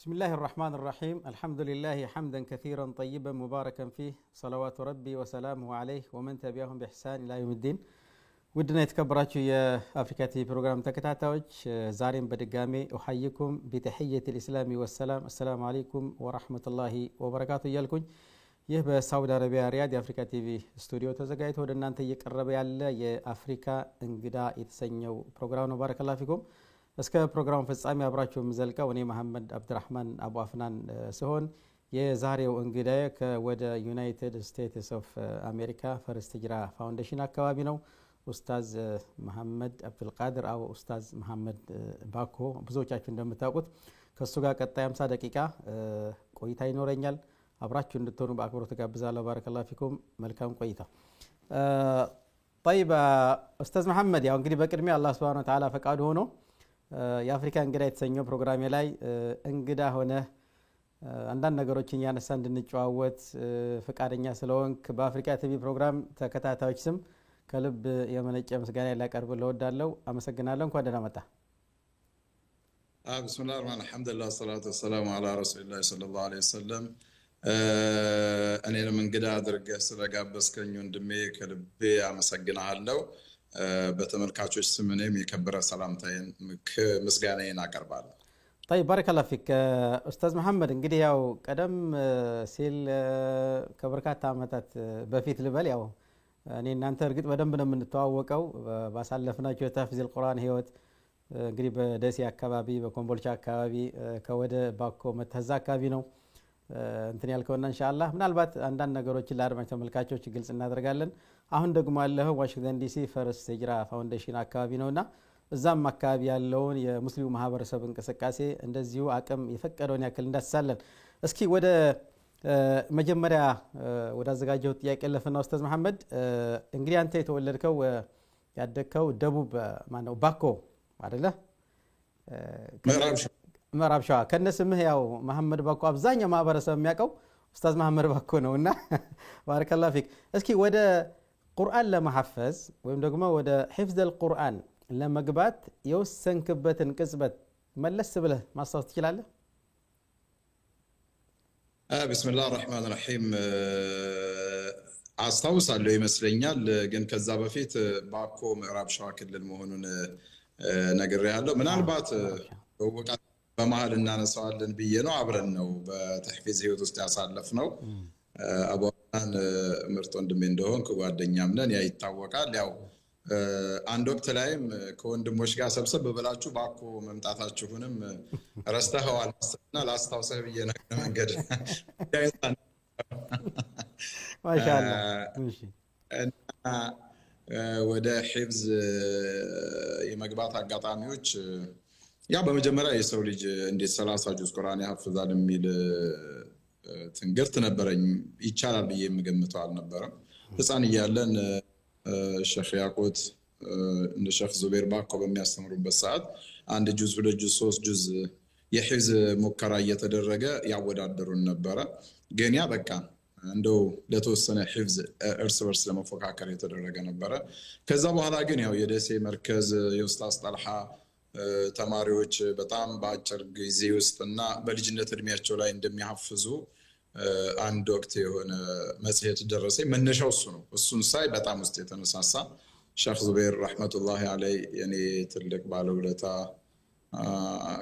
بسم الله الرحمن الرحيم الحمد لله حمدا كثيرا طيبا مباركا فيه صلوات ربي وسلامه عليه ومن تبعهم بإحسان إلى يوم الدين ودنا يتكبراتشو يا أفريكا تي بروغرام تكتاتوج زارين بدقامي أحييكم بتحية الإسلام والسلام السلام عليكم ورحمة الله وبركاته يالكم ይህ በሳውዲ አረቢያ ሪያድ የአፍሪካ ቲቪ ስቱዲዮ ተዘጋጅቶ ወደ እናንተ እየቀረበ ያለ የአፍሪካ እንግዳ የተሰኘው ፕሮግራም ነው። ባረከላሁ ፊኩም። እስከ ፕሮግራሙ ፍጻሜ አብራችሁ ምዘልቀው እኔ መሐመድ አብዱራህማን አቡ አፍናን ሲሆን የዛሬው እንግዳዬ ከወደ ዩናይትድ ስቴትስ ኦፍ አሜሪካ ፈርስት ሂጅራ ፋውንዴሽን አካባቢ ነው። ኡስታዝ መሐመድ አብዱል ቃድር አው ኡስታዝ መሐመድ ባኮ ብዙዎቻችሁ እንደምታውቁት ከሱ ጋር ቀጣይ 50 ደቂቃ ቆይታ ይኖረኛል። አብራችሁ እንድትሆኑ በአክብሮት ተጋብዛለሁ። ባረከላሁ ፊኩም። መልካም ቆይታ። طيب ኡስታዝ መሐመድ ያው እንግዲህ በቅድሚያ አላህ Subhanahu Wa Ta'ala ፈቃዱ ሆኖ የአፍሪካ እንግዳ የተሰኘው ፕሮግራሜ ላይ እንግዳ ሆነ አንዳንድ ነገሮችን ያነሳ እንድንጨዋወት ፈቃደኛ ስለሆንክ በአፍሪካ ቲቪ ፕሮግራም ተከታታዮች ስም ከልብ የመነጨ ምስጋና ላቀርብ ለወዳለው አመሰግናለሁ። እንኳን ደህና መጣ። بسم الله الرحمن الرحيم الحمد لله والصلاة والسلام على رسول الله صلى الله عليه وسلم እኔ ለምንግዳ አድርገህ ስለጋበዝከኝ ወንድሜ ከልቤ አመሰግናለሁ። በተመልካቾች ስም እኔም የከበረ ሰላምታዬን ምስጋናዬን አቀርባለሁ። طيب بارك الله فيك ኡስታዝ መሐመድ እንግዲህ ያው ቀደም ሲል ከበርካታ አመታት በፊት ልበል ያው እኔ እናንተ እርግጥ በደንብ ነው የምንተዋወቀው ባሳለፍናቸው የታፍዚል ቁርአን ህይወት እንግዲህ በደሴ አካባቢ በኮምቦልቻ አካባቢ ከወደ ባኮ መተዛ አካባቢ ነው እንትን ያልከውና ኢንሻአላህ ምናልባት አንዳንድ ነገሮችን ለአድማጭ ተመልካቾች ግልጽ እናደርጋለን። አሁን ደግሞ ያለው ዋሽንግተን ዲሲ ፈርስት ሂጅራ ፋውንዴሽን አካባቢ ነውና እዛም አካባቢ ያለውን የሙስሊሙ ማህበረሰብ እንቅስቃሴ እንደዚሁ አቅም የፈቀደውን ያክል እንዳስሳለን። እስኪ ወደ መጀመሪያ ወደ አዘጋጀው ጥያቄ ለፈና ኡስታዝ መሐመድ እንግዲህ አንተ የተወለድከው ያደግከው ደቡብ ማነው ባኮ አይደለ? ምዕራብ ሸዋ ከነስምህ ያው መሐመድ ባኮ አብዛኛው ማህበረሰብ የሚያውቀው ኡስታዝ መሐመድ ባኮ ነውና ባረከላሁ ፊክ። እስኪ ወደ ቁርአን ለማሐፈዝ ወይም ደግሞ ወደ ሒፍዝ አልቁርአን ለመግባት የወሰንክበትን ቅጽበት መለስ ብለህ ማስታወስ ትችላለህ? بسم الله الرحمن الرحيم አስታውሳለሁ ይመስለኛል። ግን ከዛ በፊት ባኮ ምዕራብ ሸዋ ክልል መሆኑን ነግሬያለሁ። ምናልባት ወቃት በመሃል እናነሳዋለን ብዬ ነው። አብረን ነው በተሕፊዝ ህይወት ውስጥ ያሳለፍነው። አቡአን ምርጥ ወንድሜ እንደሆን ጓደኛም ነን፣ ያ ይታወቃል። ያው አንድ ወቅት ላይም ከወንድሞች ጋር ሰብሰብ ብላችሁ ባኮ መምጣታችሁንም ረስተኸዋል እና ላስታውሰህ ብዬ ነው መንገድ ማሻአላህ። እሺ ወደ ሒፍዝ የመግባት አጋጣሚዎች ያ በመጀመሪያ የሰው ልጅ እንዴት 30 ጁዝ ቁርአን ያሐፍዛል የሚል ትንግርት ነበረኝ። ይቻላል ብዬ የምገምተው አልነበረም። ህፃን እያለን ሼኽ ያቁት እንደ ሼኽ ዙቤር ባኮ በሚያስተምሩበት ሰዓት አንድ ጁዝ 2 ጁዝ 3 ጁዝ የሒፍዝ ሙከራ እየተደረገ ያወዳደሩን ነበረ። ግን ያ በቃ እንደው ለተወሰነ ሒፍዝ እርስ በርስ ለመፎካከር የተደረገ ነበረ። ከዛ በኋላ ግን ያው የደሴ መርከዝ የኡስታዝ ጣልሃ ተማሪዎች በጣም በአጭር ጊዜ ውስጥና በልጅነት እድሜያቸው ላይ እንደሚያሐፍዙ አንድ ወቅት የሆነ መጽሔት ደረሰኝ። መነሻው እሱ ነው። እሱን ሳይ በጣም ውስጥ የተነሳሳ ሼኽ ዙቤር ረህመቱላሂ ዐለይ የኔ ትልቅ ባለውለታ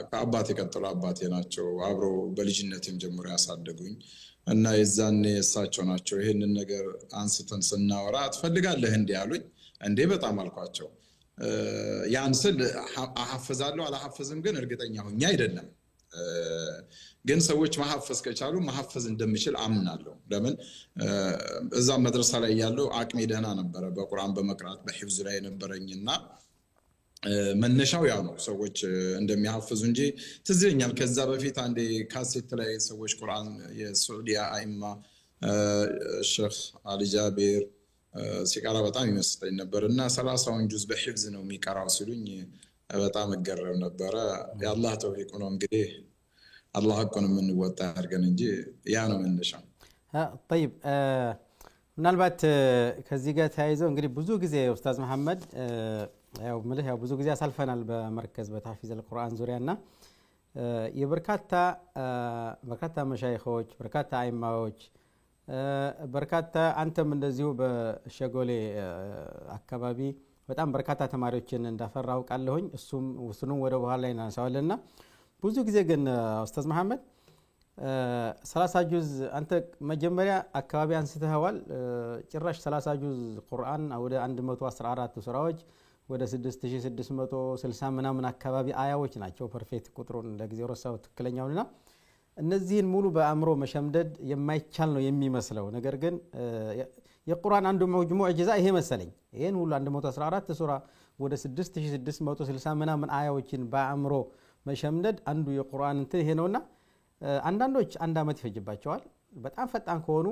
ከአባቴ ቀጥሎ አባቴ ናቸው። አብረው በልጅነቴም ጀምሮ ያሳደጉኝ እና የዛኔ እሳቸው ናቸው ይሄንን ነገር አንስተን ስናወራ ትፈልጋለህ እንዴ አሉኝ። እንዴ በጣም አልኳቸው። ያን ስል አሐፍዛለሁ አላሐፍዝም ግን እርግጠኛ ሆኜ አይደለም። ግን ሰዎች ማሐፈዝ ከቻሉ ማሐፈዝ እንደምችል አምናለሁ። ለምን እዛ መድረሳ ላይ ያለው አቅሜ ደህና ነበረ በቁርአን በመቅራት በሒፍዝ ላይ ነበረኝና መነሻው ያ ነው ሰዎች እንደሚያሐፍዙ እንጂ ትዝ ይለኛል ከዛ በፊት አንዴ ካሴት ላይ ሰዎች ቁርአን የሱዑዲያ አይማ ሼኽ አሊ ጃቢር ሲቀራ በጣም ይመስለኝ ነበርና 30 ጁዝ በሒፍዝ ነው የሚቀራው ሲሉኝ በጣም እገረም ነበረ። የአላህ ተውፊቅ ነው እንግዲህ አላህ እኮን የምንወጣ አድርገን እንጂ ያ ነው መነሻው። طيب ምናልባት ከዚህ ጋር ተያይዘው እንግዲህ ብዙ ጊዜ ኡስታዝ መሐመድ ያው ብዙ ጊዜ አሳልፈናል በመርከዝ በታፊዝ አልቁርአን ዙሪያና የበርካታ መሻይኾች በርካታ አይማዎች በርካታ አንተም እንደዚሁ በሸጎሌ አካባቢ በጣም በርካታ ተማሪዎችን እንዳፈራው ቃለሁኝ እሱንም ወደ በኋላ ላይ እናነሳዋለንና ብዙ ጊዜ ግን ኡስታዝ መሐመድ 30 ጁዝ አንተ መጀመሪያ አካባቢ አንስተዋል ጭራሽ 30 ጁዝ ቁርአን ወደ 114 ሱራዎች ወደ 6660 ምናምን አካባቢ አያዎች ናቸው ፐርፌክት ቁጥሩን ለጊዜው ረሳው ትክክለኛውና እነዚህን ሙሉ በአእምሮ መሸምደድ የማይቻል ነው የሚመስለው ነገር ግን የቁርአን አንዱ ሙዕጂዛ ይሄ መሰለኝ ይሄን ሁሉ 114 ሱራ ወደ 6660 ምናምን አያዎችን በአእምሮ መሸምደድ አንዱ የቁርአን እንትን ይሄ ነውና አንዳንዶች አንድ አመት ይፈጅባቸዋል በጣም ፈጣን ከሆኑ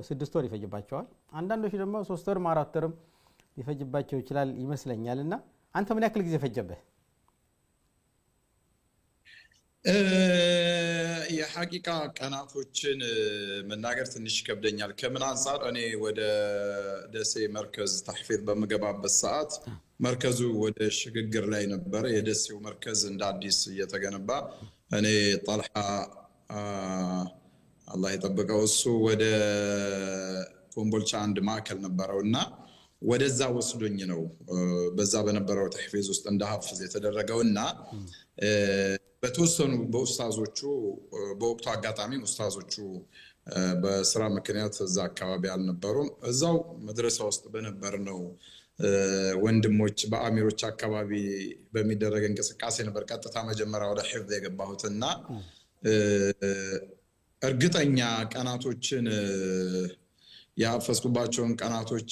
6 ወር ይፈጅባቸዋል አንዳንዶች ደግሞ 3 ወር 4 ወርም ሊፈጅባቸው ይችላል ይመስለኛልና አንተ ምን ያክል ጊዜ ፈጀበህ የሐቂቃ ቀናቶችን መናገር ትንሽ ይከብደኛል ከምን አንፃር እኔ ወደ ደሴ መርከዝ ተሕፊዝ በመገባበት ሰዓት መርከዙ ወደ ሽግግር ላይ ነበር የደሴው መርከዝ እንደ አዲስ እየተገነባ እኔ ጣልሃ አላህ ይጠብቀው እሱ ወደ ኮምቦልቻ አንድ ማዕከል ነበረውና ወደዛ ወስዶኝ ነው በዛ በነበረው ተሕፊዝ ውስጥ እንደሐፍዝ የተደረገውና በተወሰኑ በኡስታዞቹ በወቅቱ አጋጣሚ ኡስታዞቹ በስራ ምክንያት እዛ አካባቢ አልነበሩም እዛው መድረሳ ውስጥ በነበርነው ወንድሞች በአሚሮች አካባቢ በሚደረግ እንቅስቃሴ ነበር ቀጥታ መጀመሪያ ወደ ሒፍዝ የገባሁትና እርግጠኛ ቀናቶችን ያፈስኩባቸውን ቀናቶች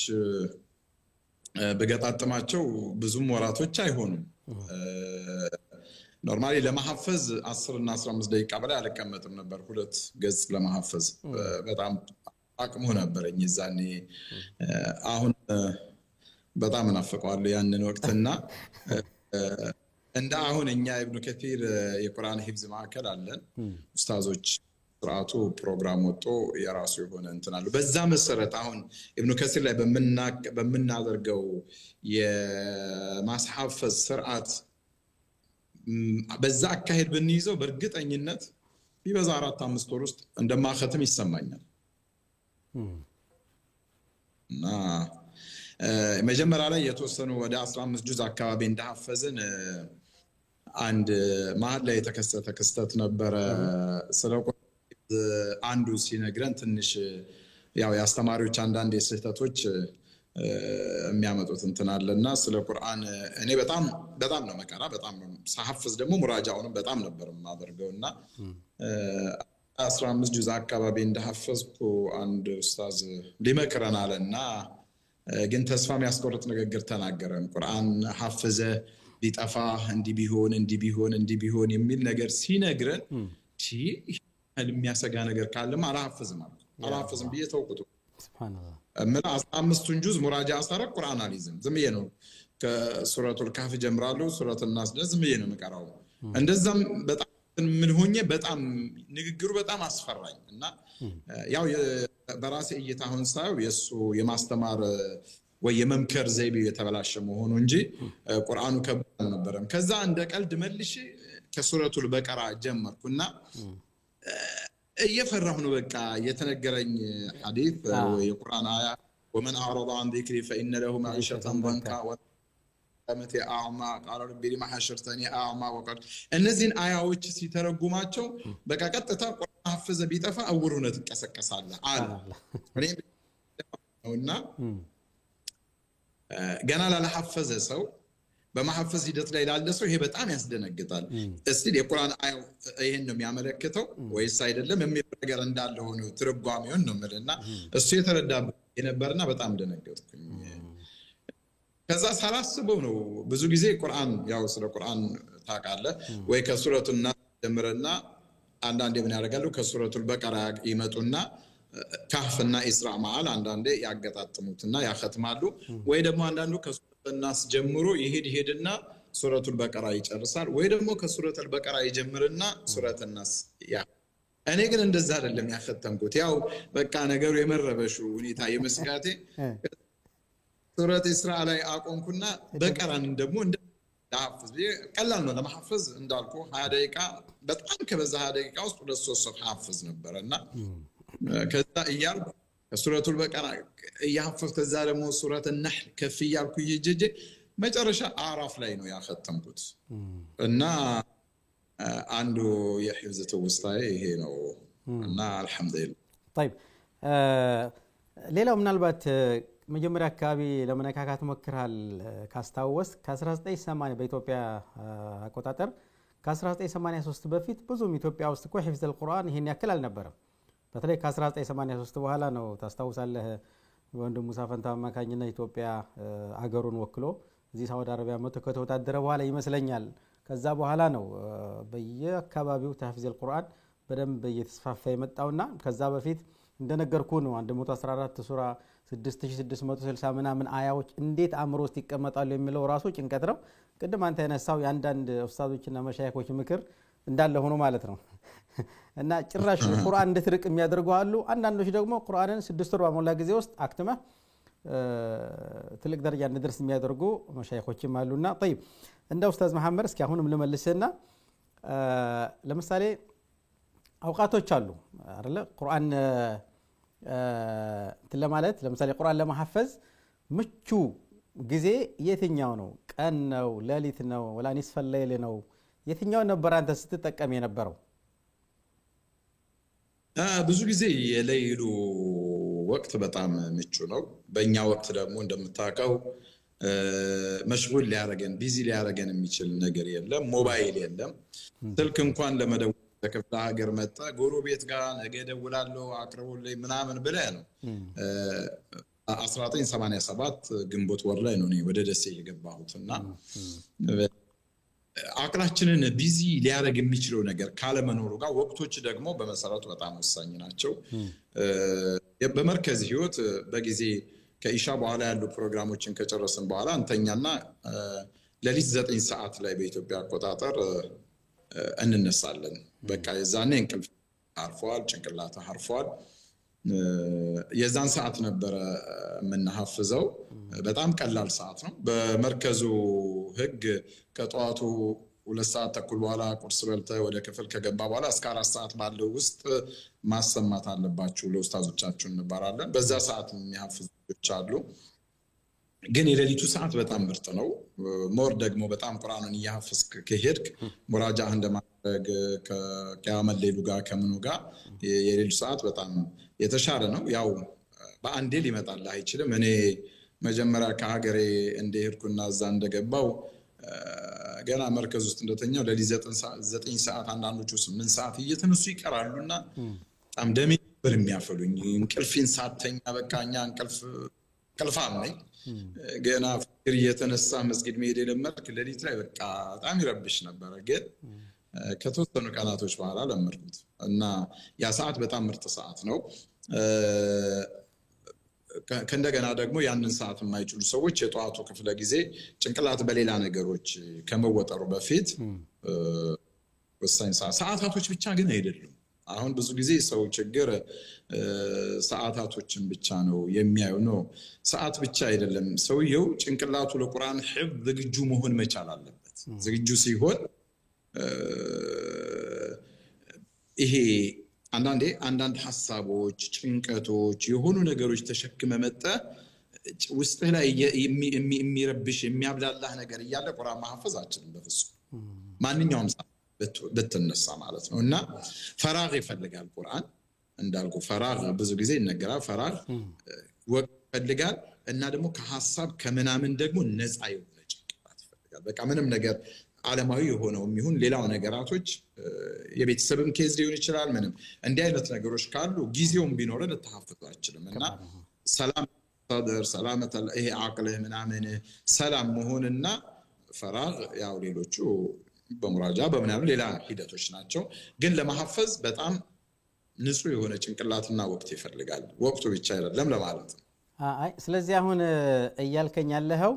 በገጣጥማቸው ብዙም ወራቶች አይሆኑም ኖርማሊ ለማሐፈዝ 10 እና 15 ደቂቃ በላይ አልቀመጥም ነበር ሁለት ገጽ ለማሐፈዝ በጣም አቅሙ ነበርኝ እዛኔ አሁን በጣም እናፈቀዋለሁ ያንን ወቅትና እንደ አሁን እኛ ኢብኑ ከቲር የቁርአን ሂፍዝ ማዕከል አለን ኡስታዞች ስርዓቱ ፕሮግራም ወጥቶ የራሱ የሆነ እንትናሉ በዛ መሰረት አሁን ኢብኑ ከቲር ላይ በመናደርገው የማስሐፈዝ ስርዓት በዛ አካሄድ ብንይዘው በእርግጠኝነት ቢበዛ 4-5 ወር ውስጥ እንደማختም ይሰማኛል እና መጀመሪያ ላይ የተወሰኑ ወደ 15 ጁዝ አካባቢ እንደሐፈዝን አንድ መሀል ላይ የተከሰተ ክስተት ነበር ስለቆ አንዱ ሲነግረን ትንሽ ያው ያስተማሪዎች አንዳንድ የስህተቶች የሚያመጡት እንትን አለና ስለ ቁርአን እኔ በጣም ነው መቀራ በጣም ሳሐፍዝ ደግሞ ሙራጃውንም በጣም ነበር ማደርገውና 15 ጁዝ አካባቢ እንደሐፈዝኩ አንድ ኡስታዝ ሊመክረን አለና ግን ተስፋ የሚያስቆርጥ ንግግር ተናገረን ቁርአን ሐፍዘ ቢጠፋ እንዲ ቢሆን የሚል ነገር ሲነግረን የሚያሰጋ ነገር ካለም አላሐፍዝም ብዬ ተውኩት ሱብሃንአላህ من 15 ጁዝ ሙራጃ አሳረ ቁርአን አልይዝም ዝምዬ ነው ከሱረቱል ካፍ ጀምራለሁ ሱረቱል ናስ ዝምዬ ነው መቀራው እንደዛም በጣም ምን ሆኜ በጣም ንግግሩ በጣም አስፈራኝ እና ያው በራሴ እይታውን ሳይው የሱ የማስተማር ወይ የመምከር ዘይቤ የተበላሸ መሆኑ እንጂ ቁርአኑ ከባድ ነበርም ከዛ እንደ ቀልድ መልሼ ከሱረቱል በቀራ ጀመርኩና እየፈራሁ ነው በቃ የተነገረኝ ሐዲስ የቁርአን አያ ومن اعرض عن ذكري فان له معيشه ضنكا وقامت اعمى قال ربي لما حشرتني اعمى وقد እነዚህን አያዎች ሲተረጉማቸው በቃ ቀጥታ ቁርአን ሐፍዘ ቢጠፋ አውሩነ ተቀሰቀሳለ አለ ነውና ገና ላልሐፈዘ ሰው በማሐፈዝ ሂደት ላይ ላለ ሰው ይሄ በጣም ያስደነግጣል እስቲ የቁርአን አያው ይሄን ነው የሚያመለክተው ወይስ አይደለም የሚል ነገር እንዳለ ሆኖ ትርጓሜውን ነው ማለት እሱ የተረዳበ የነበርና በጣም ደነገጥኩኝ ከዛ ሳላስበው ነው ብዙ ጊዜ ቁርአን ያው ስለ ቁርአን ታውቃለህ ወይ ከሱረቱል ናስ ጀምረና አንዳንዴ ምን ያደርጋሉ ከሱረቱል በቀራ ይመጡና ካፍና ኢስራ ማዓል አንዳንዴ ያገጣጥሙትና ያختማሉ ወይ ደግሞ አንዳንዱ ከሱረቱል ናስ ጀምሮ ይሄድና ሱረቱል በቀራ ይጨርሳል ወይ ደግሞ ከሱረቱል በቀራ ይጀምርና ሱረቱል ናስ ያ እኔ ግን እንደዛ አይደለም ያختምኩት ያው በቃ ነገሩ የመረበሹ ሁኔታ የመስጋቴ ሱረት ኢስራ ላይ አቆምኩና በቀራን ደግሞ ላሐፍዝ ቀላል ነው ለማሐፈዝ እንዳልኩ 20 ደቂቃ በጣም ከበዛ 20 ደቂቃ ውስጥ 2-3 ሰዓት ሐፍዝ ነበርና ከዛ እያልኩ ሱረቱል በቀራ እያሐፈዝኩ ከዛ ደግሞ ሱረቱ ነህል ከፍ እያልኩ ይጀጀ መጨረሻ አዕራፍ ላይ ነው ያከተምኩት እና አንዱ የሕፍዝ ትውስታዬ ይሄ ነው እና አልহামዱሊላህ طيب ሌላው ምናልባት መጀመሪያ አካባቢ ለመነካካት ሞክራል ካስታወስ ከ1980 በኢትዮጵያ አቆጣጠር ከ1983 በፊት ብዙም ኢትዮጵያ ውስጥ እኮ ሕፍዝ القرآن ይሄን ያክል አልነበረም በተለይ ከ1983 በኋላ ነው ታስታውሳለህ ወንድሙ ሙሳፈንታ ማካኝና ኢትዮጵያ አገሩን ወክሎ እዚህ ሳውዲ አረቢያ መጥቶ ከተወዳደረ በኋላ ይመስለኛል ከዛ በኋላ ነው በየአካባቢው ተሕፍዝ القرآن በደንብ እየተስፋፋ የመጣውና ከዛ በፊት እንደነገርኩ ነው 114 ሱራ 6660 ምናምን አያዎች እንዴት አምሮ ውስጥ ይቀመጣሉ የሚለው ራሱ ጭንቀት ነው ቅድም አንተ ያነሳው ያንዳንድ ኡስታዞችና መሻይኾች ምክር እንዳለ ሆኖ ማለት ነው እና ጭራሽ ቁርአን እንድትርቅ የሚያደርጉ አሉ አንዳንዶች ደግሞ ቁርአንን 6 ወር ባሞላ ጊዜ ውስጥ አክተመ ትልቅ ደረጃ እንድደርስ የሚያደርጉ መሻይኾችም አሉና طيب እንደ ኡስታዝ መሐመድ እስኪ አሁንም ልመልስና ለምሳሌ አውቃቶች አሉ አይደለ ቁርአን ለማለት ለምሳሌ ቁርአን ለማሐፈዝ ምቹ ጊዜ የትኛው ነው ቀን ነው ሌሊት ነው ወላ ንስፈ ሌሊት ነው የትኛው ነበር አንተ ስትጠቀም የነበረው ብዙ ጊዜ የሌሊቱ ወቅት በጣም ምቹ ነው በእኛ ወቅት ደግሞ እንደምታውቀው መሽጉል ሊያረገን ቢዚ ሊያረገን የሚችል ነገር የለም ሞባይል የለም ስልክ እንኳን ለመደወል ተከፍታ ሀገር መጣ ጎረቤት ጋር ነገ ደውላለሁ አቅርቡልኝ ምናምን ብለህ ነው 1987 ግንቦት ወር ላይ ነው እኔ ወደ ደሴ የገባሁትና አቅላችንን ቢዚ ሊያረግ የሚችለው ነገር ካለ መኖሩ ጋር ወቅቶች ደግሞ በመሰረቱ በጣም ወሳኝ ናቸው በመርከዝ ህይወት በጊዜ ከኢሻ በኋላ ያሉ ፕሮግራሞችን ከጨረስን በኋላ እንተኛና ለሊት 9 ሰዓት ላይ በኢትዮጵያ አቆጣጠር እንነሳለን በቃ የዛኔ እንቅልፍ አርፏል ጭንቅላት አርፏል የዛን ሰዓት ነበር ምንሐፍዘው በጣም ቀላል ሰዓት ነው በመርከዙ ህግ ከጧቱ 2 ሰዓት ተኩል በኋላ ቁርስ በልተ ወደ ክፍል ከገባ በኋላ እስከ 4 ሰዓት ባለው ውስጥ ማሰማት አለባችሁ ለኡስታዞቻችሁ እንባራለን በዛ ሰዓት የሚሐፍዙች አሉ ግን የሌሊቱ ሰዓት በጣም ምርጥ ነው ሞር ደግሞ በጣም ቁርአንን ያሐፍዝክ ከሄድክ ሙራጃህ እንደማድረግ ከቂያመት ሌሉ ጋር ከምኑ ጋር የሌሊቱ ሰዓት በጣም የተሻለ ነው ያው በአንዴ ሊመጣል አይችልም እኔ መጀመሪያ ከሀገሬ እንደሄድኩና እዛ እንደገባው ገና መርከዝ ውስጥ እንደተኛው ለሊት 9 ሰዓት አንዳንዶቹ 8 ሰዓት እየተነሱ ይቀራሉና በጣም ደሜ ነበር የሚያፈሉኝ እንቅልፌን ሳተኛ በቃኛ እንቅልፋም ነኝ ገና ፍቅር እየተነሳ መስጊድ መሄድ የለመድክ ለሊት ላይ በቃ በጣም ይረብሽ ነበር ግን ከተወሰኑ ቀናቶች በኋላ ለመድኩት እና ያ ሰዓት በጣም ምርጥ ሰዓት ነው ከእንደገና ደግሞ ያንን ሰዓት የማይችሉ ሰዎች የጧቱ ክፍለ ጊዜ ጭንቅላት በሌላ ነገሮች ከመወጠሩ በፊት ወሳኝ ሰዓታቶች ብቻ ግን አይደሉም አሁን ብዙ ጊዜ ሰው ችግር ሰዓታቶችን ብቻ ነው የሚያዩ ነው ሰዓት ብቻ አይደለም ሰውየው ጭንቅላቱ ለቁርአን ሕፍዝ ዝግጁ መሆን መቻል አለበት ዝግጁ ሲሆን ይሄ አንዳንድ ሐሳቦች ጭንቀቶች የሆኑ ነገሮች ተሸክመ መጣ ውስጥ ላይ የሚረብሽ የሚያብላላህ ነገር እያለ ቁርአን ማሐፈዝ አችልም በፍጹም ማንኛውም በተነሳ ማለት ነው እና ፈራግ ይፈልጋል ቁርአን እንዳልኩ ፈራግ ብዙ ጊዜ ይነገራል ፈራግ ወቅት ይፈልጋል እና ደግሞ ከሐሳብ ከመናምን ደግሞ ነፃ የሆነ ጭንቅላት ይፈልጋል በቃ ምንም ነገር ዓለማዊ የሆነው የሚሆን ሌላው ነገራቶች የቤተሰብም ኬዝ ሊሆን ይችላል ምንም እንዲህ አይነት ነገሮች ካሉ ጊዜውም ቢኖር ለተሐፈዝ አችልም እና ሰላም صدر سلامة ይሄ አቅልህ ምናምን ሰላም መሆንና ፈራግ ያው ሌሎቹ በሙራጃ በመናምን ሌላ ሂደቶች ናቸው ግን ለማሐፈዝ በጣም ንጹህ የሆነ ጭንቅላትና ወቅት ይፈልጋል ወቅቱ ብቻ አይደለም ለማለት ነው አይ ስለዚህ አሁን እያልከኝ ያለኸው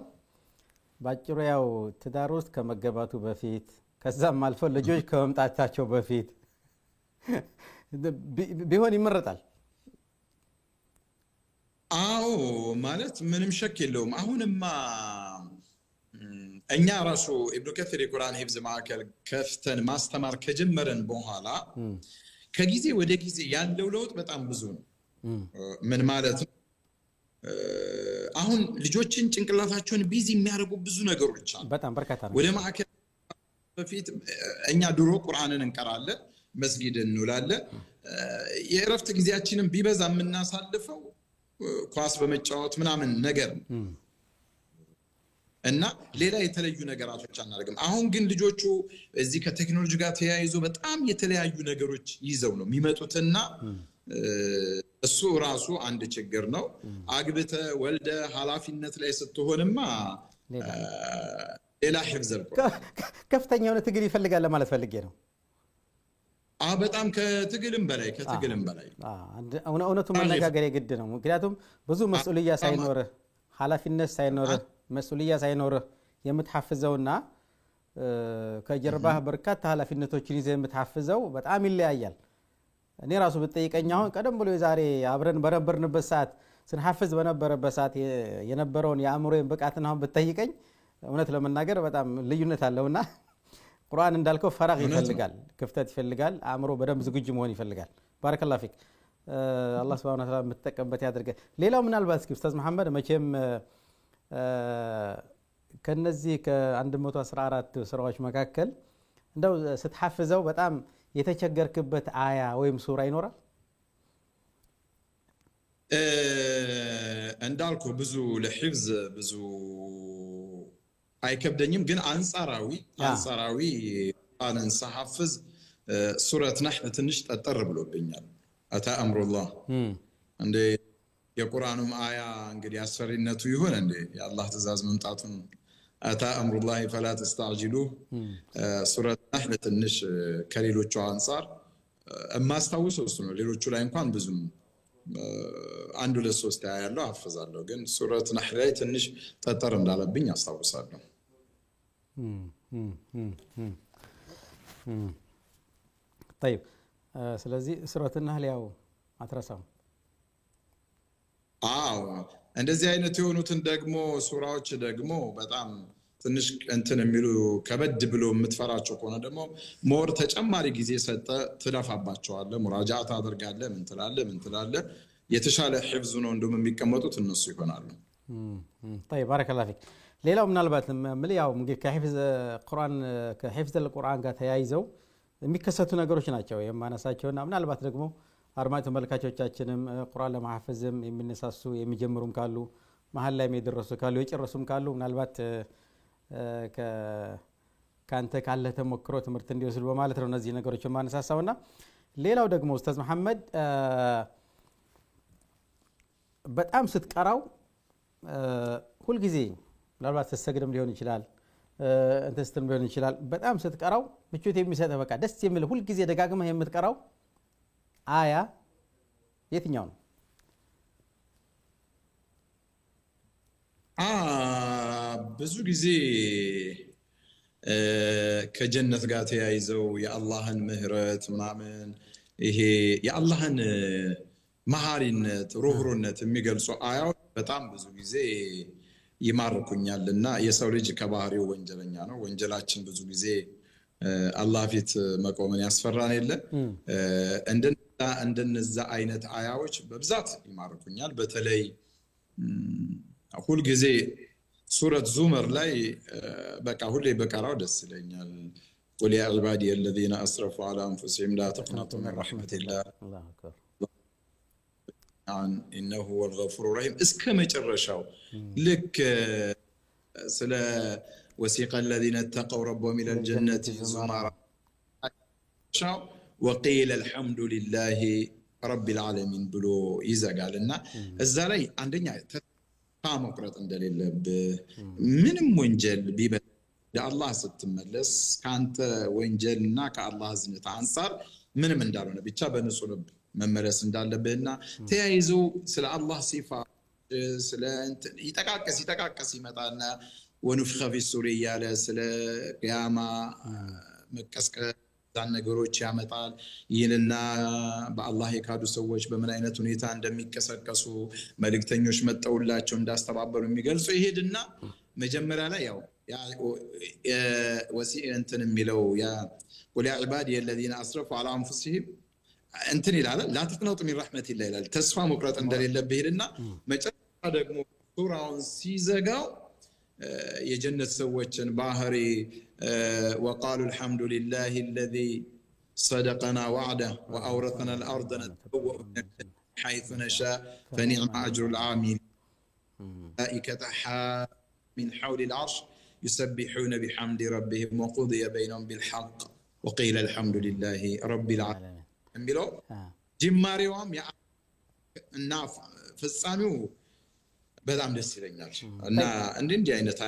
ባጭሩ ያው ትዳር ውስጥ ከመገባቱ በፊት ከዛም አልፎ ልጆች ከመምጣታቸው በፊት ቢሆን ይመረጣል አዎ ማለት ምንም ሸክ የለውም አሁንማ እኛ ራሱ ኢብኑ ከቲር የቁርአን ሂፍዝ ማዕከል ከፍተን ማስተማር ከጀመረን በኋላ ከጊዜ ወደ ጊዜ ያለው ለውጥ በጣም ብዙ ነው። ምን ማለት ነው? አሁን ልጆችን ጭንቅላታቸውን ቢዚ የሚያደርጉ ብዙ ነገሮች አሉ። በጣም በርካታ ነው። ወደ ማዕከል በፊት እኛ ድሮ ቁርአንን እንቀራለን፣ መስጊድ እንውላለን። የእረፍት ጊዜያችንን ቢበዛ የምናሳልፈው ኳስ በመጫወት ምናምን ነገር እና ሌላ የተለዩ ነገራቶች አናደርግም። አሁን ግን ልጆቹ እዚህ ከቴክኖሎጂ ጋር ተያይዞ በጣም የተለያዩ ነገሮች ይዘው ነው የሚመጡትና እሱ ራሱ አንድ ችግር ነው። አግብተ ወልደ ኃላፊነት ላይ ስትሆንማ ሌላ ሂፍዝ ከፍተኛ የሆነ ትግል ይፈልጋል ማለት ፈልጌ ነው። በጣም ከትግልም በላይ እውነቱን መነጋገር የግድ ነው። ምክንያቱም ብዙ መስኡልያ ሳይኖር ኃላፊነት ሳይኖር መስኡልያ ሳይኖር የምትሐፍዘውና ከጀርባህ በርካታ ኃላፊነቶችን ይዘህ የምትሐፍዘው በጣም ይለያያል። እኔ ራሱ ብትጠይቀኝ አሁን ቀደም ብሎ የዛሬ አብረን በነበርንበት ሰዓት ስንሐፍዝ በነበረበት ሰዓት የነበረውን የአእምሮዬን ብቃትን አሁን ብትጠይቀኝ እውነት ለመናገር በጣም ልዩነት አለውና ቁርአን እንዳልከው ፈራግ ይፈልጋል፣ ክፍተት ይፈልጋል፣ አእምሮ በደንብ ዝግጁ መሆን ይፈልጋል። ባረከላሁ ፊክ። አላህ Subhanahu Wa Ta'ala የምትጠቀምበት ያድርገህ። ሌላው ምናልባት እስኪ ኡስታዝ መሐመድ መቼም ከነዚህ ከ114 ስራዎች መካከል እንደው ስትሐፍዘው በጣም የተቸገርክበት አያ ወይም ሱራ ይኖራል? እንዳልኩ ብዙ ለሂፍዝ ብዙ አይከብደኝም፣ ግን አንጻራዊ ቁርአንን ሰሐፍዝ ሱረት ነህል ትንሽ ጠጠር ብሎብኛል። አታ አምሩላህ እንደ የቁርአኑም አያ እንግዲህ አስፈሪነቱ ይሆን እንደ የአላህ ትእዛዝ መምጣቱን አታ አምሩላህ ፈላ ተስተዕጂሉ ሱረት ነህል ትንሽ ከሌሎቹ አንጻር የማስታውሰው እሱ ነው። ሌሎቹ ላይ እንኳን ብዙም አንድ ሁለት ሶስት ያለው አፍዛለሁ፣ ግን ሱረት ነህል ላይ ትንሽ ጠጠር እንዳለብኝ አስታውሳለሁ። طيب ስለዚህ ሱረት ነህል ያው አትረሳው። እንደዚህ አይነት የሆኑትን ደግሞ ሱራዎች ደግሞ በጣም ትንሽ እንትን የሚሉ ከበድ ብሎ የምትፈራቸው ከሆነ ደግሞ ሞር ተጨማሪ ጊዜ ሰጠ ትለፋባቸዋለህ፣ ሙራጃዓት አድርጋለህ፣ ምን ትላለህ የተሻለ ሂፍዝ ነው እንደም የሚቀመጡት እነሱ ይሆናሉ። طيب بارك الله فيك። ሌላው ምናልባት ያው እንግዲህ ከሂፍዝ ቁርአን ከሂፍዝ القرآن ጋር ተያይዘው የሚከሰቱ ነገሮች ናቸው የማነሳቸውና ምናልባት ደግሞ አድማጭ ተመልካቾቻችንም ቁርአን ለማሐፈዝም የሚነሳሱ የሚጀምሩም ካሉ መሀል ላይ የደረሱ ካሉ የጨረሱም ካሉ ምናልባት ካንተ ካለ ተሞክሮ ትምህርት እንዲወስዱ በማለት ነው እነዚህ ነገሮች የማነሳሳውና ሌላው ደግሞ ኡስታዝ መሐመድ በጣም ስትቀራው ሁሉ ጊዜ ምናልባት ስትሰግድም ሊሆን ይችላል እንትስትም ሊሆን ይችላል በጣም ስትቀራው ምቾት የሚሰጠው በቃ ደስ የሚል ሁሉ ጊዜ ደጋግመህ የምትቀራው አያ የትኛው ነው? ብዙ ጊዜ ከጀነት ጋር ተያይዘው የአላህን ምህረት ምናምን ይሄ የአላህን መሐሪነት ሩህሩነት የሚገልጹ አያዎች በጣም ብዙ ጊዜ ይማርኩኛልና የሰው ልጅ ከባህሪው ወንጀለኛ ነው። ወንጀላችን ብዙ ጊዜ አላህ ፊት መቆምን ያስፈራን የለ እንደነዛ አይነት አያዎች በብዛት ይማርኩኛል። በተለይ ሁሉ ጊዜ ሱረት ዙመር ላይ በቃ ሁሌ በቀራው ደስ ይለኛል። قل يا عبادي الذين اسرفوا على انفسهم لا تقنطوا من رحمة الله الله اكبر انه هو الغفور الرحيم اسك مጨረሻው ልክ ስለ وسيق الذين اتقوا ربهم الى الجنة زمرا وقيل الحمد لله رب العالمين ብሎ ይዘጋልና እዛ ላይ አንደኛ ታመቅረጥ እንደሌለብህ ምንም ወንጀል ቢበዛ ለአላህ ስትመለስ ካንተ ወንጀልና ከአላህ ዝነት አንፃር ምንም እንዳልሆነ ብቻ በንጹህ ልብ መመለስ እንዳለብህና ተያይዞ ስለ አላህ ሲፋ ስለ ይጠቃቀስ ይመጣና ወንፍኸ ፊ ሱሪ ያለ ስለ ቂያማ መቀስቀስ ነገሮች ያመጣል። ይህንና በአላህ የካዱ ሰዎች በምን አይነት ሁኔታ እንደሚቀሰቀሱ መልእክተኞች መጣውላቸው እንዳስተባበሩ የሚገልጹ ይሄድና መጀመሪያ ላይ ያው እንትን የሚለው قل يا عبادي الذين اسرفوا على انفسهم እንትን ይላል لا تقنطوا من رحمة الله ይላል ተስፋ መቁረጥ እንደሌለብህ ይልና መጨረሻ ደግሞ ሱራውን ሲዘጋው የጀነት ሰዎችን ባህሪ وقالوا الحمد لله الذي صدقنا وعده وأورثنا الأرض نتبوأ حيث نشاء فنعم أجر العاملين ملائكة من حول العرش يسبحون بحمد ربهم وقضي بينهم بالحق وقيل الحمد لله رب العالمين بلو جماريوم يا الناف في الثاني በጣም ደስ ይለኛል እና እንዲህ አይነት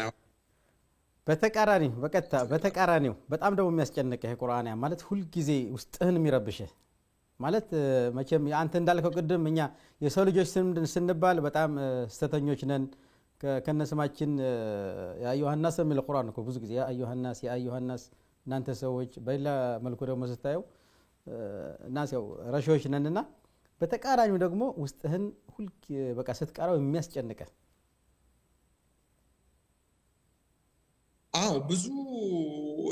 በተቃራኒው በጣም ደግሞ የሚያስጨንቀህ ቁርአን ማለት ሁሉ ጊዜ ውስጥህን የሚረብሽህ ማለት መቼም አንተ እንዳልከው ቅድም እኛ የሰው ልጆች ስንባል በጣም ስተተኞች ነን ከነስማችን ያ ዮሐንስ የሚል ቁርአን እኮ ብዙ ጊዜ ያ ዮሐንስ እናንተ ሰዎች በሌላ መልኩ ደግሞ ስታየው እናስ ያው ረሾች ነንና በተቃራኒው ደግሞ ውስጥህን ሁሉ በቃ ስትቀራው የሚያስጨንቀህ ብዙ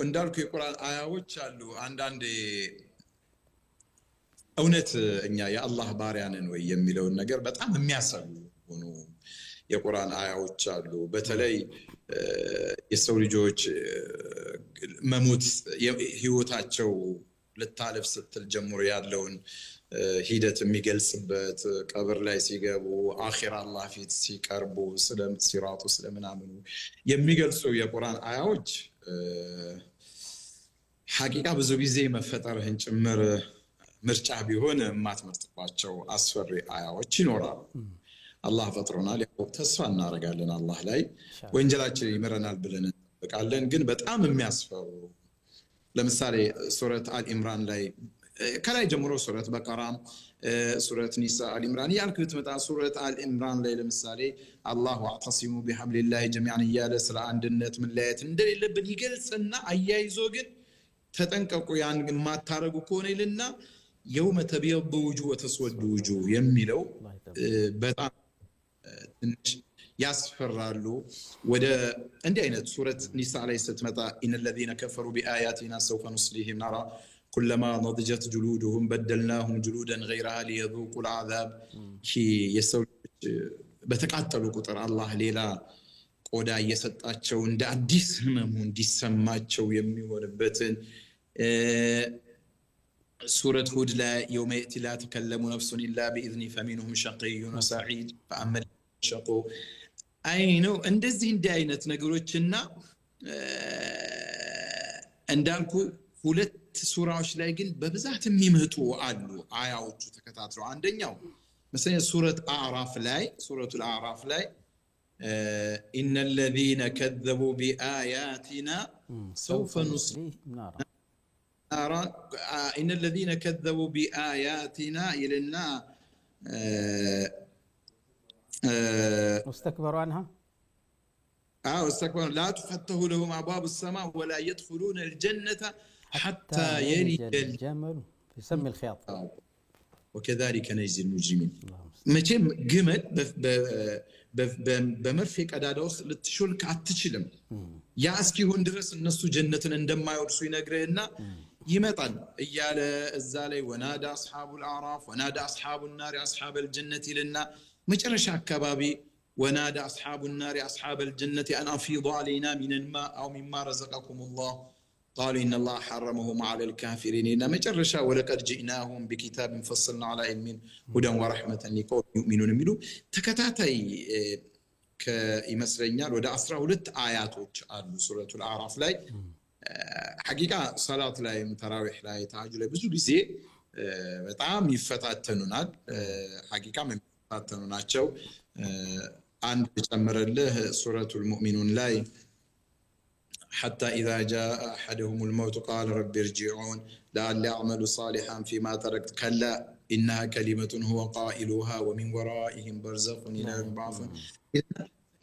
እንዳልኩ የቁርአን አያዎች አሉ አንዳንዴ እውነት እኛ የአላህ ባሪያ ነን ወይ የሚለውን ነገር በጣም የሚያሰሉ ሆኖ የቁርአን አያዎች አሉ በተለይ የሰው ልጆች መሞት ህይወታቸው ለታለፍ ስትል ጀምሮ ያለውን ሂደት የሚገልጽበት ቀብር ላይ ሲገቡ አኺራ አላህ ፊት ሲቀርቡ ሲራጡ ስለምናምኑ የሚገልጹ የቁርአን አያዎች ሐቂቃ ብዙ ጊዜ መፈጠርህን ጭምር ምርጫ ቢሆን ማትመርጥባቸው አስፈሪ አያዎች ይኖራሉ አላህ ፈጥሮናል ያው ተስፋ እናረጋለን አላህ ላይ ወንጀላችን ይመረናል ብለን እንጠብቃለን ግን በጣም የሚያስፈሩ ለምሳሌ ሱረት አልኢምራን ላይ ከላይ ጀምሮ ሱረት በቀራ ሱረት ኒሳ አልኢምራን ያልኩት መጣ ሱረት አልኢምራን ላይ ለምሳሌ አላሁ አተሲሙ ቢሐብሊላሂ ጀሚዓን ያለ ስለ አንድነት መለያየት እንደሌለብን ይገልጽና አያይዞ ግን ተጠንቀቁ ያን ግን ማታረጉ ከሆነ ይልና يوم تبيض وجوه وتسود وجوه የሚለው በጣም ትንሽ ያስፈራሉ ወደ እንዲህ አይነት ሱረት ኒሳ ላይ ስትመጣ ان الذين كفروا بآياتنا سوف نصليهم نارا كلما نضجت جلودهم بدلناهم جلودا غيرها ليذوقوا العذاب የሰው በተቃጠሉ ቁጥር አላህ ሌላ ቆዳ እየሰጣቸው እንደ አዲስ ህመሙ እንዲሰማቸው የሚሆንበትን سورة هود لا يوم يأتي لا تكلم نفس إلا بإذنه فمنهم شقي وسعيد فأما الشقو أينو اندزي انداينة نقولوشنا اندالكو ሁለት ሱራዎች ላይ ግን በብዛት የሚመጡ አሉ አያዎቹ ተከታትለው አንደኛው مثلا ሱረት አዕራፍ ላይ إن الذين كذبوا بآياتنا سوف نصليهم نارا إن الذين كذبوا بآياتنا إلنا واستكبروا عنها واستكبروا لا تفتح لهم أبواب السماء ولا يدخلون الجنة حتى يلج الجمل في سم الخياط وكذلك نجزي المجرمين متى جمل بمرفق أدادوس لتشولك عتشلم يا أسكي هون درس الناس جنة عندما يرسوا ينقرهنا يمطن እያለ እዛ ላይ ወናዳ አስሐቡ الأعراف ወናዳ አስሐቡ النار አስሐበ الجنة لنا መጨረሻ አካባቢ ወናዳ አስሐቡ النار አስሐበ الجنة أن أفيضوا علينا من الماء أو مما رزقكم الله قالوا إن الله حرمهم على الكافرين إن መጨረሻ ولقد جئناهم بكتاب فصلنا على علم هدى ورحمة لقوم يؤمنون የሚሉ ተከታታይ ከይመስለኛል ወደ 12 አያቶች አሉ ሱረቱል አዕራፍ ላይ حقيقة صلاة لا تراويح لا تهجد لا بزو ጊዜ በጣም ይፈታተኑናል حقيقة من ይፈታተኑናቸው አንድ ጨምረልህ ሱረቱል ሙእሚኑን ላይ حتى إذا جاء أحدهم الموت قال رب ارجعون لعلي أعمل صالحا فيما تركت كلا إنها كلمة هو قائلها ومن ورائهم برزخ إلى يوم يبعثون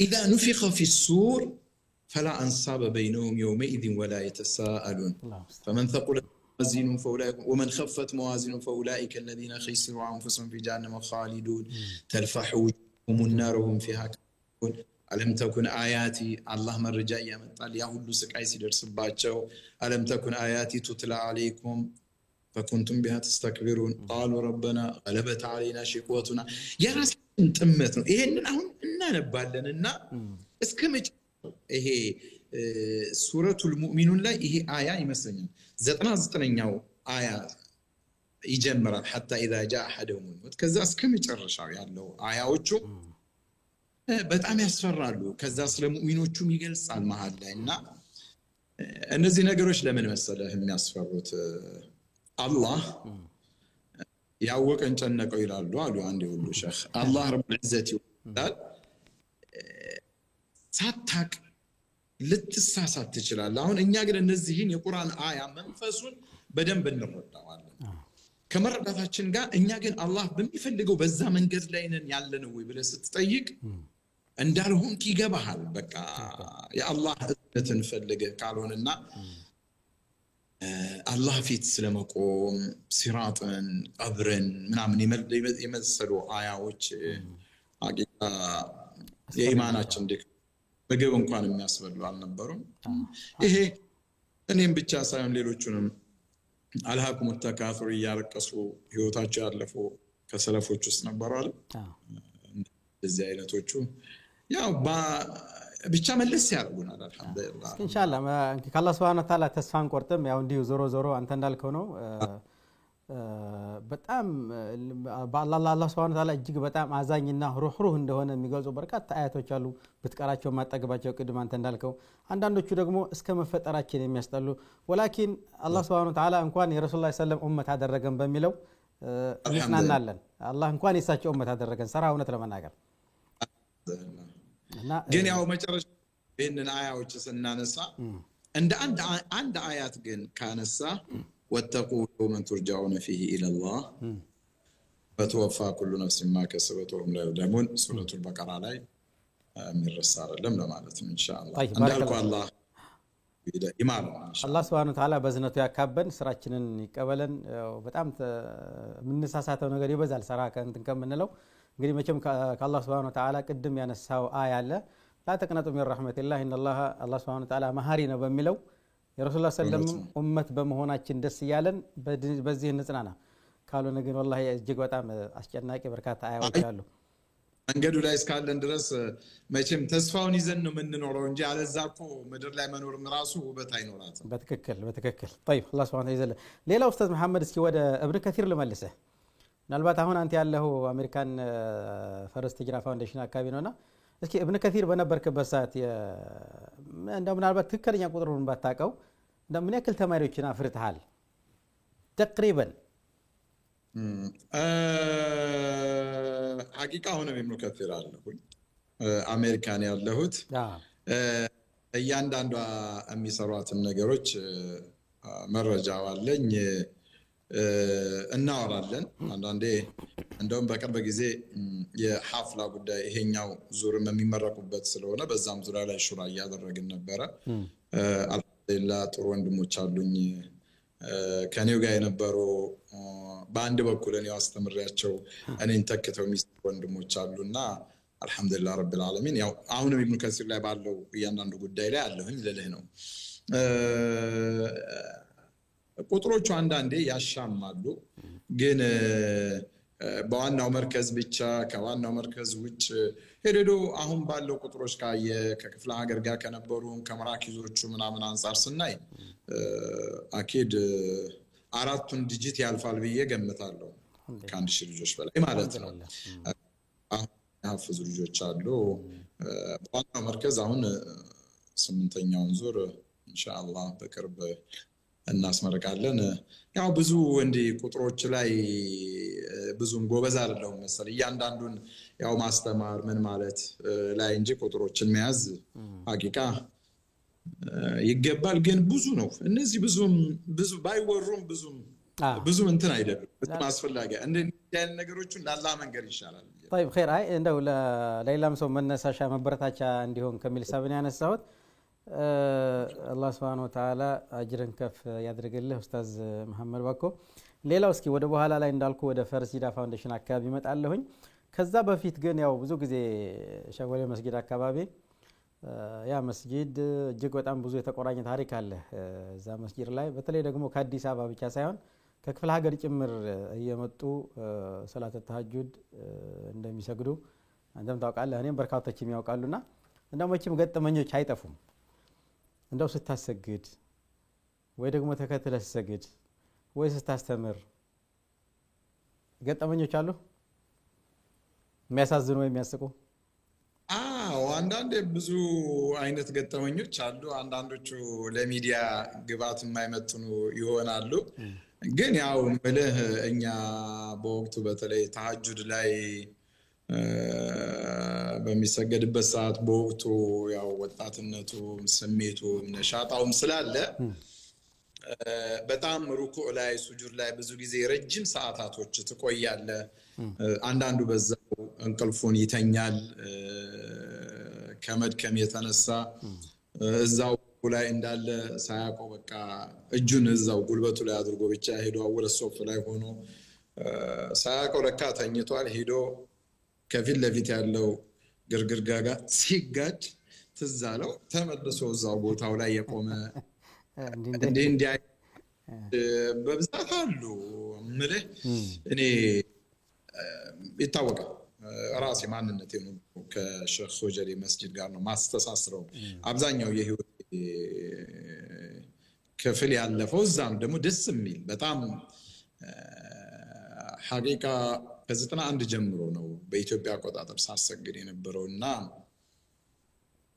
إذا نفخ في الصور فلا أنصاب بينهم يومئذ ولا يتساءلون فمن ثقلت موازينهم فأولئك ومن خفت موازينهم فأولئك الذين خسروا أنفسهم في جهنم خالدون تلفح وجوههم النار وهم فيها كالحون ألم تكن آياتي الله مرجع يمتال يا هلو سكاي سيدر سباتشو ألم تكن آياتي تتلى عليكم فكنتم بها تستكبرون قالوا ربنا غلبت علينا شقوتنا يا راس انتمتنا إيه إننا نبالنا اسكمج إيه سورة المؤمنون لا إيه آية مثلا زتنا آية يجمران حتى إذا جاء أحدهم الموت كذا اسكمج الرشاو يعني آية وجو በጣም ያስፈራሉ ከዛ ስለ ሙእሚኖቹም ይገልጻል መሃል ላይና እነዚህ ነገሮች ለምን መሰለህ የሚያስፈሩት አላህ ያወቀን ጨነቀው ይላሉ አሉ አንድ ሁሉ ሸህ አላህ ረብል ዒዘት ይላል ሳታቅ ልትሳሳት ትችላለህ አሁን እኛ ግን እነዚህን የቁርአን አያ መንፈሱን በደንብ እንረዳዋለን ከመረዳታችን ጋር እኛ ግን አላህ በሚፈልገው በዛ መንገድ ላይ ነን ያለነው ወይ ብለህ ስትጠይቅ እንዳልሆን ይገባሃል በቃ የአላህ እዝነትን ፈልገህ ካልሆነና አላህ ፊት ስለመቆም ሲራጥን ቀብርን ምናምን የመሰሉ አያዎች አቂቃ የኢማናችን ድክ ምግብ እንኳን የሚያስበሉ አልነበሩም ይሄ እኔም ብቻ ሳይሆን ሌሎቹንም አልሃኩም ተካፍሩ ያረቀሱ ህይወታቸው ያለፉ ከሰለፎች ውስጥ ነበሩ አይደል እዚህ አይነቶቹ ያው ብቻ መለስ ያርጉናል አልহামዱሊላህ ኢንሻአላህ ከአላህ Subhanahu Wa Ta'ala ተስፋን ቆርጠም ያው እንዲሁ ዞሮ አንተ እንዳልከው ነው በጣም በአላህ Subhanahu Wa Ta'ala እጅግ በጣም አዛኝና ሩህሩህ እንደሆነ የሚገልጹ በርካታ አያቶች አሉ በትቀራቸው ማጠግባቸው ቅድም አንተ እንዳልከው አንዳንዶቹ ደግሞ እስከ መፈጠራችን የሚያስጠሉ ወላኪን አላህ Subhanahu Wa Ta'ala እንኳን የረሱላህ ሰለላሁ ኡመት አደረገን በሚለው እንጽናናለን አላህ እንኳን የሳቸው ኡመት አደረገን ሰራ እውነት ለመናገር ግን ያው መጨረሻ ይሄንን አያዎች ስናነሳ እንደ አንድ አያት ግን ካነሳ واتقوا يوما ترجعون فيه إلى الله فتوفى كل نفس ما كسبت وهم لا يظلمون سورة البقرة علي من رسالة لم لمعنتهم إن شاء الله عندك الله إيمان الله سبحانه وتعالى بزنته ያካበን ስራችንን ይቀበለን በጣም ምን ነሳሳተው ነገር ይበዛል ሰራ ከእንትን ከምንለው እንግዲህ መቼም ከአላህ Subhanahu Wa Ta'ala ቅድም ያነሳው አያ አለ لا تقنطوا من رحمة الله إن الله Subhanahu Wa Ta'ala መሐሪ ነው በሚለው የረሱላህ ሰለላሁ ዐለይሂ ወሰለም ኡመት በመሆናችን ደስ ይያለን በዚህ እንጽናና ካልሆነ ግን والله እጅግ በጣም አስጨናቂ በርካታ አያዎች አሉ መንገዱ ላይ እስካለን ድረስ መቼም ተስፋውን ይዘን ነው የምንኖረው እንጂ አለዛቆ ምድር ላይ መኖርም ራሱ ውበት አይኖራትም በትክክል طيب الله Subhanahu Wa Ta'ala ሌላ ኡስታዝ መሐመድ እስኪ ወደ እብን ከቲር ልመልሰህ ምናልባት አሁን አንተ ያለው አሜሪካን ፈርስት ሂጅራ ፋውንዴሽን አካባቢ ነውና እስኪ እብን ከቲር በነበርክበት ሰዓት እንደው ምናልባት ትክክለኛ ቁጥሩን ባታቀው እንደምን ያክል ተማሪዎችን አፍርተሃል تقريبا ሐቂቃ ሆነ እብን ከቲር አለሁኝ አሜሪካን ያለሁት እያንዳንዷ የሚሰሯትን ነገሮች መረጃው አለኝ እናወራለን አንዳንዴ እንደውም በቅርብ ጊዜ የሐፍላ ጉዳይ ይሄኛው ዙርም የሚመረቁበት ስለሆነ በዛም ዙሪያ ላይ ሹራ ያደረግን ነበር አልሐምዱሊላህ ጥሩ ወንድሞች አሉኝ ከኔው ጋር የነበሩ በአንድ በኩል እኔው አስተምሪያቸው እኔን ተክተው የሚሰሩ ወንድሞች አሉና አልሐምዱሊላህ ረብል ዓለሚን ያው አሁንም ኢብኑ ከሲር ላይ ባለው እያንዳንዱ ጉዳይ ላይ አለሁኝ ልልህ ነው ቁጥሮቹ አንዳንዴ ያሻማሉ ግን በዋናው መርከዝ ብቻ ከዋናው መርከዝ ውጭ ሄዶ አሁን ባለው ቁጥሮች ካየ ከክፍለ ሀገር ጋር ከነበሩ ከመራኪዞቹ ምናምን አንፃር ስናይ አኪድ አራቱን ዲጂት ያልፋል ብዬ ገምታለሁ ከአንድ ሺህ ልጆች በላይ ማለት ነው ያፈዙ ልጆች አሉ በዋናው መርከዝ አሁን 8ኛውን ዙር ኢንሻአላህ በቅርብ እናስመርቃለን ያው ብዙ እንዲ ቁጥሮች ላይ ብዙም ጎበዝ አይደለም መሰለኝ እያንዳንዱን ያው ማስተማር ምን ማለት ላይ እንጂ ቁጥሮችን መያዝ ሐቂቃ ይገባል ግን ብዙ ነው እነዚህ ብዙ ባይወሩም ብዙ እንትን አይደለም በጣም አስፈላጊ እንደዚህ ነገሮችን ለአላህ መንገር ይሻላል طيب خير አይ እንደው ለሌላም ሰው መነሳሻ መበረታቻ እንዲሆን ከሚል ሰብን ያነሳሁት الله سبحانه وتعالى አጅርን ከፍ ያድርግልህ ኡስታዝ መሐመድ ባኮ ሌላው እስኪ ወደ በኋላ ላይ እንዳልኩ ወደ ፈርስ ሂዳ ፋውንዴሽን አካባቢ መጣለሁኝ ከዛ በፊት ግን ያው ብዙ ጊዜ ሸጎሌ መስጊድ አካባቢ ያ መስጊድ እጅግ በጣም ብዙ የተቆራኘ ታሪክ አለ እዛ መስጊድ ላይ በተለይ ደግሞ ከአዲስ አበባ ብቻ ሳይሆን ከክፍለ ሀገር ጭምር እየመጡ ሰላተ ተሐጁድ እንደሚሰግዱ አንተም ታውቃለህ እኔም በርካቶችም ያውቃሉና እንደው መቼም ገጠመኞች አይጠፉም እንደው ስታሰግድ ወይ ደግሞ ተከትለህ ስትሰግድ ወይ ስታስተምር ገጠመኞች አሉ የሚያሳዝኑ ወይ የሚያስቁ አንዳንድ ብዙ አይነት ገጠመኞች አሉ አንዳንዶቹ ለሚዲያ ግባት የማይመጥኑ ይሆናሉ ግን ያው ምልህ እኛ በወቅቱ በተለይ ተሐጁድ ላይ በሚሰገድበት ሰዓት በወቅቱ ያው ወጣትነቱ ስሜቱ ነሻጣውም ስላለ በጣም ሩኩዕ ላይ ሱጁድ ላይ ብዙ ጊዜ ረጅም ሰዓታቶች ትቆያለ አንዳንዱ በዛው እንቅልፉን ይተኛል ከመድከም የተነሳ እዛው ላይ እንዳለ ሳያቆ በቃ እጁን እዛው ጉልበቱ ላይ አድርጎ ብቻ ሄዶ አወለ ሶፍ ላይ ሆኖ ሳያቆ ለካ ተኝቷል ሄዶ ከፊት ለፊት ያለው ግርግር ጋጋ ሲጋጭ ትዛለው ተመልሶ እዛው ቦታው ላይ የቆመ እንዴ በብዛት አሉ ምልህ እኔ ይታወቃል ራሴ ማንነቴ ነው ከሼህ ሶጀሌ መስጊድ ጋር ነው ማስተሳስረው አብዛኛው የህይወት ክፍል ያለፈው እዛም ደግሞ ደስ የሚል በጣም ሐቂቃ ከ91 ጀምሮ ነው በኢትዮጵያ አቆጣጠር ሳሰግድ የነበረውና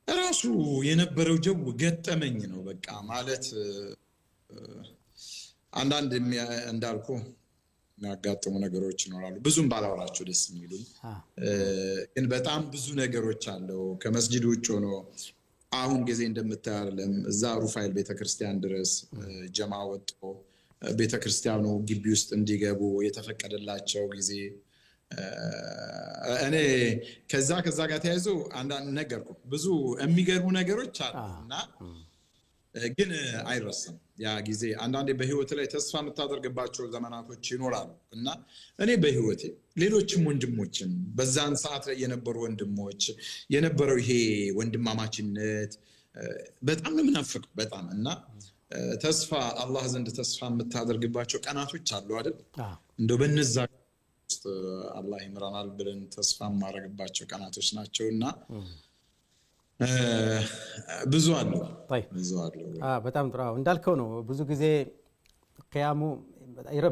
ራሱ የነበረው ጀው ገጠመኝ ነው በቃ ማለት አንዳንድ እንዳልኩ የሚያጋጥሙ ነገሮች ይኖራሉ ብዙም ባላወራቸው ደስ የሚሉኝ ግን በጣም ብዙ ነገሮች አለው ከመስጊድ ውጭ ሆኖ አሁን ጊዜ እንደምታያለም እዛ ሩፋኤል ቤተክርስቲያን ድረስ ጀማ ወጥቶ ቤተክርስቲያኑ ግቢ ውስጥ እንዲገቡ የተፈቀደላቸው ጊዜ እኔ ከዛ ጋር ተያይዞ አንዳንድ ነገርኩ ብዙ የሚገርሙ ነገሮች አሉና ግን አይረሳም ያ ጊዜ አንዳንዴ በህይወት ላይ ተስፋ የምታደርግባቸው ዘመናቶች ይኖራሉ እና እኔ በህይወቴ ሌሎችም ወንድሞችም በዛን ሰዓት ላይ የነበሩ ወንድሞች የነበረው ይሄ ወንድማማችነት በጣም ምናፍቅ በጣም እና ተስፋ አላህ ዘንድ ተስፋ የምታደርግባቸው ቀናቶች አሉ አይደል እንደው በነዛ ውስጥ አላህ ይምራናል ብለን ተስፋ ማረግባቸው ቀናቶች ናቸውና ብዙ አሉ በጣም ጥሩ እንዳልከው ነው ብዙ ጊዜ ቂያሙ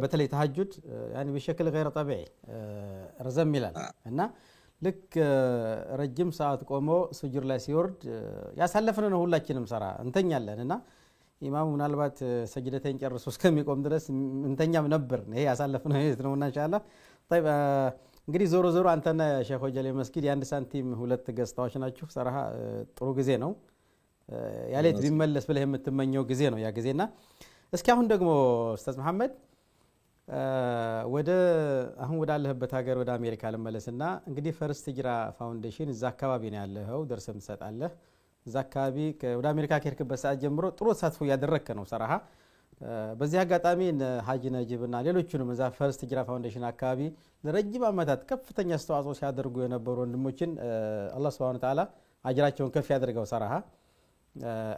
በተለይ ተሐጁድ يعني بشكل غير طبيعي ረዘም ይላል እና ልክ ረጅም ሰዓት ቆሞ ሱጁድ ላይ ሲወርድ ያሳለፈነ ነው ሁላችንም ሰራ እንተኛለንና ኢማሙ ምናልባት ሰጅደተን ጨርሶ እስከሚቆም ድረስ እንተኛም ነበር ይሄ ያሳለፈነ ነውና ኢንሻአላህ طيب እንግዲህ ዞሮ ዞሮ አንተና ሼህ ሆጀሌ መስጊድ የአንድ ሳንቲም ሁለት ገጽታዎች ናችሁ ሰራሃ ጥሩ ጊዜ ነው ያሌት ቢመለስ ብለህ የምትመኘው ጊዜ ነው ያ ጊዜና እስኪ አሁን ደግሞ ኡስታዝ መሐመድ ወደ አሁን ወዳለህበት ሀገር ወደ አሜሪካ ልመለስና እንግዲህ ፈርስት ሂጅራ ፋውንዴሽን እዛ አካባቢ ነው ያለኸው ደርሰም ትሰጣለህ እዛ አካባቢ ወደ አሜሪካ ከሄድክበት ሰዓት ጀምሮ ጥሩ ተሳትፎ ያደረክ ነው ሰራሃ በዚህ አጋጣሚ ሀጂ ነጂብና ሌሎችንም እዛ ፈርስት ሂጅራ ፋውንዴሽን አካባቢ ለረጅም አመታት ከፍተኛ አስተዋጽኦ ሲያደርጉ የነበሩ ወንድሞችን አላህ Subhanahu Wa Ta'ala አጅራቸውን ከፍ ያድርገው ሰራሃ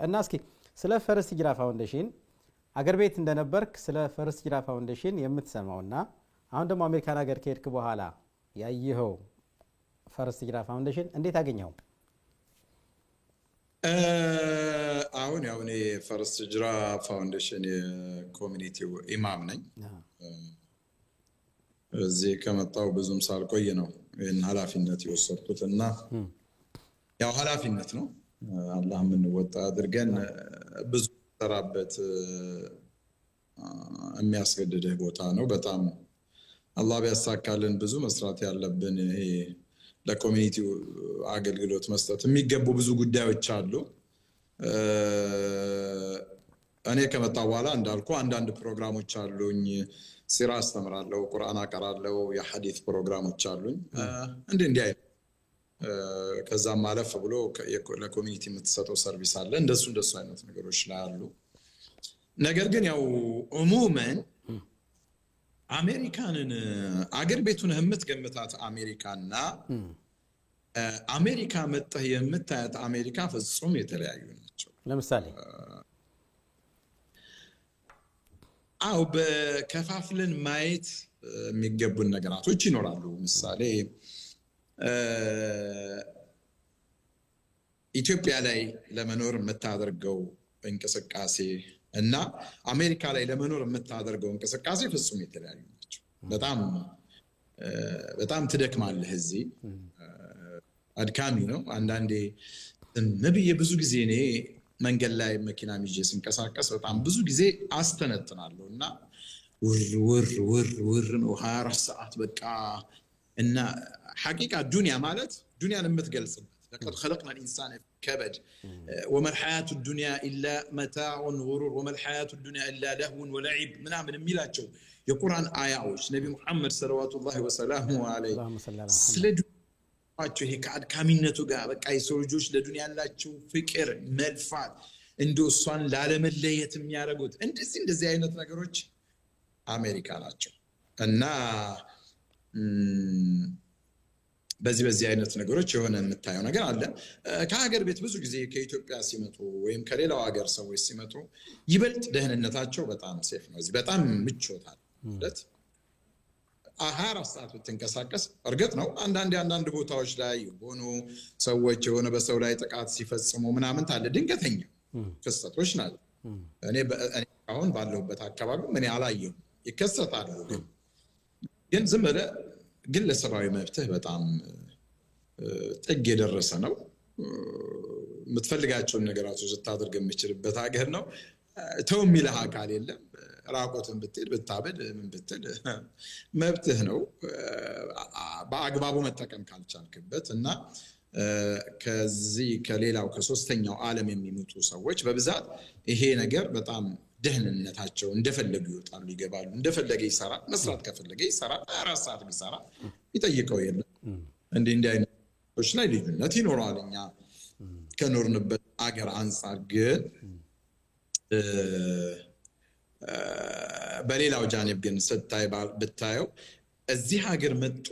እና እስኪ ስለ ፈርስት ሂጅራ ፋውንዴሽን አገር ቤት እንደነበርክ ስለ ፈርስት ሂጅራ ፋውንዴሽን የምትሰማውና አሁን ደግሞ አሜሪካን ሀገር ከሄድክ በኋላ ያየኸው ፈርስት ሂጅራ ፋውንዴሽን እንዴት አገኘው አሁን ያው እኔ ፈርስት ሂጅራ ፋውንዴሽን የኮሚኒቲው ኢማም ነኝ እዚህ ከመጣው ብዙም ሳልቆይ ነው ይሄን ኃላፊነት የወሰድኩትና ያው ኃላፊነት ነው አላህ ምን ወጣ አድርገን ብዙ ተራበት የሚያስገድድህ ቦታ ነው በጣም አላህ ቢያሳካልን ብዙ መስራት ያለብን ይሄ ለኮሚኒቲው አገልግሎት መስጠት የሚገቡ ብዙ ጉዳዮች አሉ እኔ ከመጣው በኋላ እንዳልኩ አንዳንድ ፕሮግራሞች አሉኝ ሲራ አስተምራለሁ ቁርአን አቀራለሁ የሐዲስ ፕሮግራሞች አሉኝ እንዲህ ከዛም ማለፍ ብሎ ለኮሚኒቲ የምትሰጠው ሰርቪስ አለ እንደሱ አይነት ነገሮች ላይ አሉ ነገር ግን ያው ዑሙመን አሜሪካንን አገር ቤቱን የምትገምታት አሜሪካና አሜሪካ መጥተህ የምታያት አሜሪካ ፍጹም የተለያዩ ናቸው። ለምሳሌ በከፋፍለን ማየት የሚገቡን ነገራቶች ይኖራሉ። ምሳሌ ኢትዮጵያ ላይ ለመኖር የምታደርገው እንቅስቃሴ እና አሜሪካ ላይ ለመኖር የምታደርገው እንቅስቃሴ ፍጹም የተለያዩ ናቸው። በጣም ትደክማለህ። እዚህ አድካሚ ነው። አንዳንዴ ነብዬ ብዙ ጊዜ እኔ መንገድ ላይ መኪና ይዤ ስንቀሳቀስ በጣም ብዙ ጊዜ አስተነትናለሁ እና ውር ነው 24 ሰዓት በቃ። እና ሐቂቃ ዱንያ ማለት ዱንያን የምትገልጽበት لقد خلقنا الإنسان في كبد وما الحياة الدنيا إلا متاع وغرور وما الحياة الدنيا إلا لهو ولعب ምናምን የሚላቸው የቁርአን አያዎች ነብዩ መሐመድ ሰለላሁ ዐለይሂ ወሰለም ስለ ዱንያቸው ይሄ ከአድካሚነቱ ጋር በቃ የሰው ልጆች ለዱንያ ያላቸው ፍቅር መልፋት እንደው እሷን ላለመለየት የሚያደርጉት እንደዚህ አይነት ነገሮች አሜሪካ ናቸው። እና በዚህ አይነት ነገሮች የሆነ የምታየው ነገር አለ። ከሀገር ቤት ብዙ ጊዜ ከኢትዮጵያ ሲመጡ ወይም ከሌላው ሀገር ሰዎች ሲመጡ ይበልጥ ደህንነታቸው በጣም ሴፍ ነው። እዚህ በጣም ምቾታል ማለት 24 ሰዓት ብትንቀሳቀስ እርግጥ ነው አንዳንድ ቦታዎች ላይ የሆኑ ሰዎች የሆነ በሰው ላይ ጥቃት ሲፈጽሙ ምናምን ታለ ድንገተኛ ክስተቶች ናቸው። እኔ አሁን ባለሁበት አካባቢ ምን ያላየው ይከሰታሉ። ግን ዝም ብለህ ግለሰባዊ መብትህ በጣም ጥግ የደረሰ ነው። የምትፈልጋቸውን ነገራቶች ስታደርግ የምችልበት ሀገር ነው። ተው የሚልህ አካል የለም። ራቆትን ብትል ብታበድ ምን ብትል መብትህ ነው በአግባቡ መጠቀም ካልቻልክበት። እና ከሌላው ከሶስተኛው ዓለም የሚመጡ ሰዎች በብዛት ይሄ ነገር በጣም ደህንነታቸው እንደፈለጉ ይወጣሉ ይገባሉ። እንደፈለገ ይሰራል። መስራት ከፈለገ ይሰራል። 24 ሰዓት ቢሰራ ይጠይቀው የለም። እንዲህ አይነቶች ላይ ልዩነት ይኖራል። እኛ ከኖርንበት አገር አንፃር ግን በሌላው ጃንብ ግን ብታየው እዚህ ሀገር መጥቶ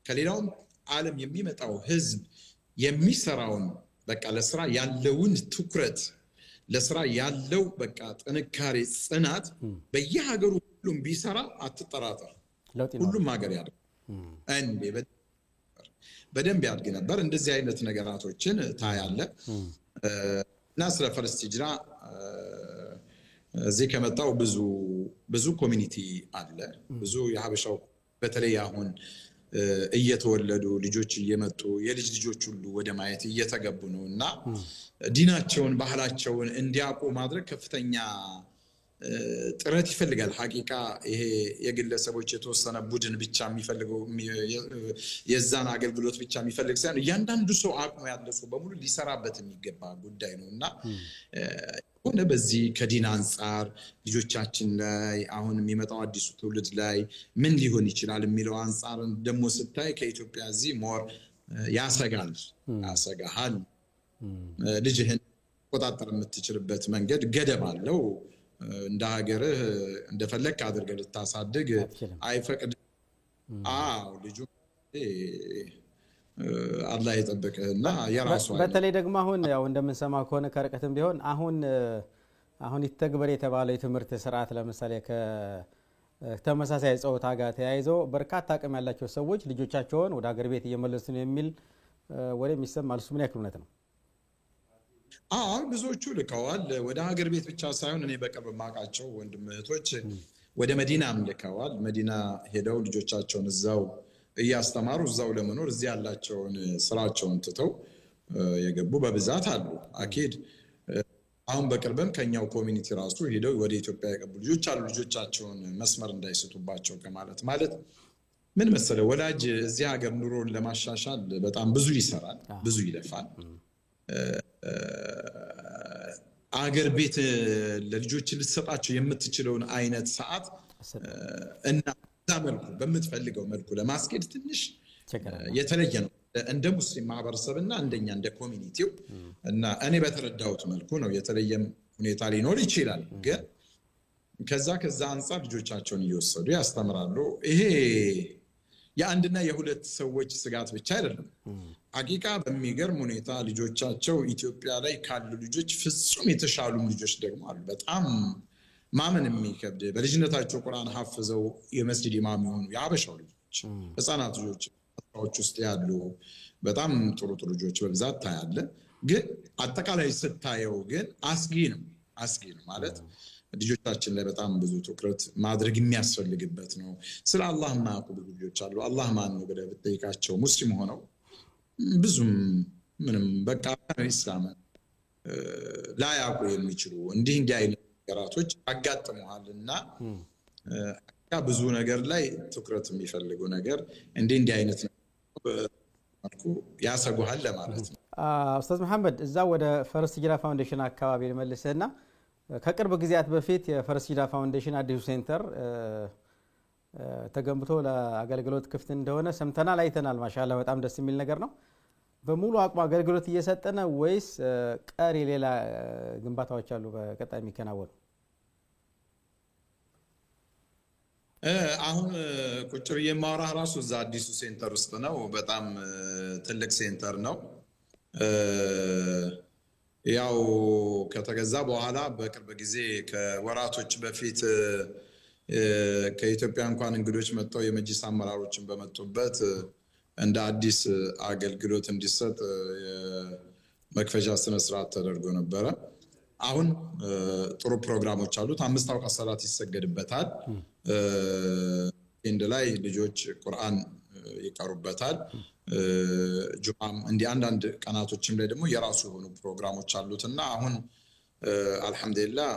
ከሌላውም ዓለም የሚመጣው ህዝብ የሚሰራውን በቃ ለስራ ያለውን ትኩረት ለስራ ያለው በቃ ጥንካሬ ጽናት በየሀገሩ ሁሉም ቢሰራ አትጠራጠር ሁሉም ሀገር ያድግ በደንብ ያድግ ነበር። እንደዚህ አይነት ነገራቶችን ታያለ። እና ስለ ፈርስት ሂጅራ እዚህ ከመጣው ብዙ ኮሚኒቲ አለ። ብዙ የሀበሻው በተለይ አሁን እየተወለዱ ልጆች እየመጡ የልጅ ልጆች ሁሉ ወደ ማየት እየተገቡ ነው። እና ዲናቸውን ባህላቸውን እንዲያውቁ ማድረግ ከፍተኛ ጥረት ይፈልጋል። ሐቂቃ ይሄ የግለሰቦች የተወሰነ ቡድን ብቻ የሚፈልገው የዛን አገልግሎት ብቻ የሚፈልግ ሳይሆን እያንዳንዱ ሰው አቅሙ ያለው ሰው በሙሉ ሊሰራበት የሚገባ ጉዳይ ነው። እና ሆነ በዚህ ከዲን አንፃር ልጆቻችን ላይ አሁን የሚመጣው አዲሱ ትውልድ ላይ ምን ሊሆን ይችላል የሚለው አንፃር ደግሞ ስታይ ከኢትዮጵያ እዚህ ሞር ያሰጋሃል። ልጅህን ቆጣጠር የምትችልበት መንገድ ገደብ አለው። እንደ ሀገርህ እንደፈለክ አድርገህ ልታሳድግ አይፈቅድ። ልጁ አላህ ይጠብቅህና የራሱ በተለይ ደግሞ አሁን ያው እንደምንሰማው ከሆነ ከርቀትም ቢሆን አሁን ይተግበር የተባለው የትምህርት ስርዓት ለምሳሌ ከተመሳሳይ ጾታ ጋር ተያይዞ በርካታ አቅም ያላቸው ሰዎች ልጆቻቸውን ወደ ሀገር ቤት እየመለሱ ነው የሚል ወሬ የሚሰማል። እሱ ምን ያክል እውነት ነው? ብዙዎቹ ልከዋል። ወደ ሀገር ቤት ብቻ ሳይሆን እኔ በቅርብ ማውቃቸው ወንድም እህቶች ወደ መዲናም ልከዋል። መዲና ሄደው ልጆቻቸውን እዛው እያስተማሩ እዛው ለመኖር እዚህ ያላቸውን ስራቸውን ትተው የገቡ በብዛት አሉ። አኪድ አሁን በቅርብም ከኛው ኮሚኒቲ ራሱ ሄደው ወደ ኢትዮጵያ የገቡ ልጆች አሉ። ልጆቻቸውን መስመር እንዳይስቱባቸው ማለት ምን መሰለ ወላጅ እዚህ ሀገር ኑሮን ለማሻሻል በጣም ብዙ ይሰራል፣ ብዙ ይለፋል። አገር ቤት ለልጆች ልትሰጣቸው የምትችለውን አይነት ሰዓት እና መልኩ በምትፈልገው መልኩ ለማስኬድ ትንሽ የተለየ ነው እንደ ሙስሊም ማህበረሰብና እንደኛ እንደ ኮሚኒቲው። እና እኔ በተረዳሁት መልኩ ነው። የተለየም ሁኔታ ሊኖር ይችላል። ግን ከዛ አንፃር ልጆቻቸውን እየወሰዱ ያስተምራሉ። ይሄ የአንድና የሁለት ሰዎች ስጋት ብቻ አይደለም። ሐቂቃ በሚገርም ሁኔታ ልጆቻቸው ኢትዮጵያ ላይ ካሉ ልጆች ፍጹም የተሻሉም ልጆች ደግሞ አሉ። በጣም ማመን የሚከብድ በልጅነታቸው ቁርአን ሐፍዘው የመስጂድ ኢማም የሆኑ የአበሻው ልጆች፣ ህፃናት ልጆች ውስጥ ያሉ በጣም ጥሩ ልጆች በብዛት ታያለ። ግን አጠቃላይ ስታየው ግን አስጊ ነው ማለት ልጆቻችን ላይ በጣም ብዙ ትኩረት ማድረግ የሚያስፈልግበት ነው። ስለ አላህ የማያውቁ ብዙ ልጆች አሉ። አላህ ማን ነው ብለህ ብትጠይቃቸው ሙስሊም ሆነው ብዙም ምንም በቃ ኢስላም ላያውቁ የሚችሉ እንዲህ አይነት ነገራቶች ያጋጥሙሃልና ብዙ ነገር ላይ ትኩረት የሚፈልጉ ነገር እንዲህ አይነት መልኩ ያሰጉሃል ለማለት ነው። ኡስታዝ መሐመድ እዛ ወደ ፈርስት ሂጅራ ፋውንዴሽን አካባቢ ልመልስህና ከቅርብ ጊዜያት በፊት የፈርስት ሂጅራ ፋውንዴሽን አዲሱ ሴንተር ተገንብቶ ለአገልግሎት ክፍት እንደሆነ ሰምተናል፣ አይተናል። ማሻአላህ በጣም ደስ የሚል ነገር ነው። በሙሉ አቅሙ አገልግሎት እየሰጠ ነው ወይስ ቀሪ ሌላ ግንባታዎች አሉ በቀጣይ የሚከናወኑ? አሁን ቁጭ ብዬ የማወራህ ራሱ እዛ አዲሱ ሴንተር ውስጥ ነው። በጣም ትልቅ ሴንተር ነው። ያው ከተገዛ በኋላ በቅርብ ጊዜ ከወራቶች በፊት ከኢትዮጵያ እንኳን እንግዶች መጥተው የመጅሊስ አመራሮችን በመጡበት እንደ አዲስ አገልግሎት እንዲሰጥ መክፈቻ ስነ ስርዓት ተደርጎ ነበረ። አሁን ጥሩ ፕሮግራሞች አሉት። 5 አውቃት ሰላት ይሰገድበታል። እንደ ላይ ልጆች ቁርአን ይቀሩበታል። ጁማም እንዲህ አንዳንድ ቀናቶችም ላይ ደግሞ የራሱ የሆኑ ፕሮግራሞች አሉትና አሁን አልহামዱሊላህ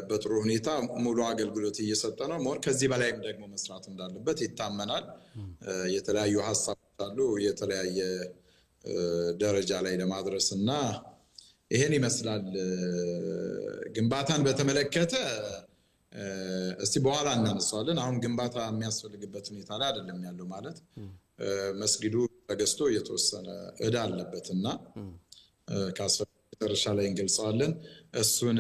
በጥሩ ሁኔታ ሙሉ አገልግሎት እየሰጠ ነው። ሞር ከዚህ በላይም ደግሞ መስራት እንዳለበት ይታመናል። የተለያዩ ሐሳቦች አሉ የተለያየ ደረጃ ላይ ለማድረስና ይሄን ይመስላል። ግንባታን በተመለከተ እስቲ በኋላ እናነሳዋለን። አሁን ግንባታ የሚያስፈልግበት ሁኔታ ላይ አይደለም ያለው። ማለት መስጊዱ ተገዝቶ የተወሰነ እዳ አለበትና መጨረሻ ላይ እንገልጸዋለን። እሱን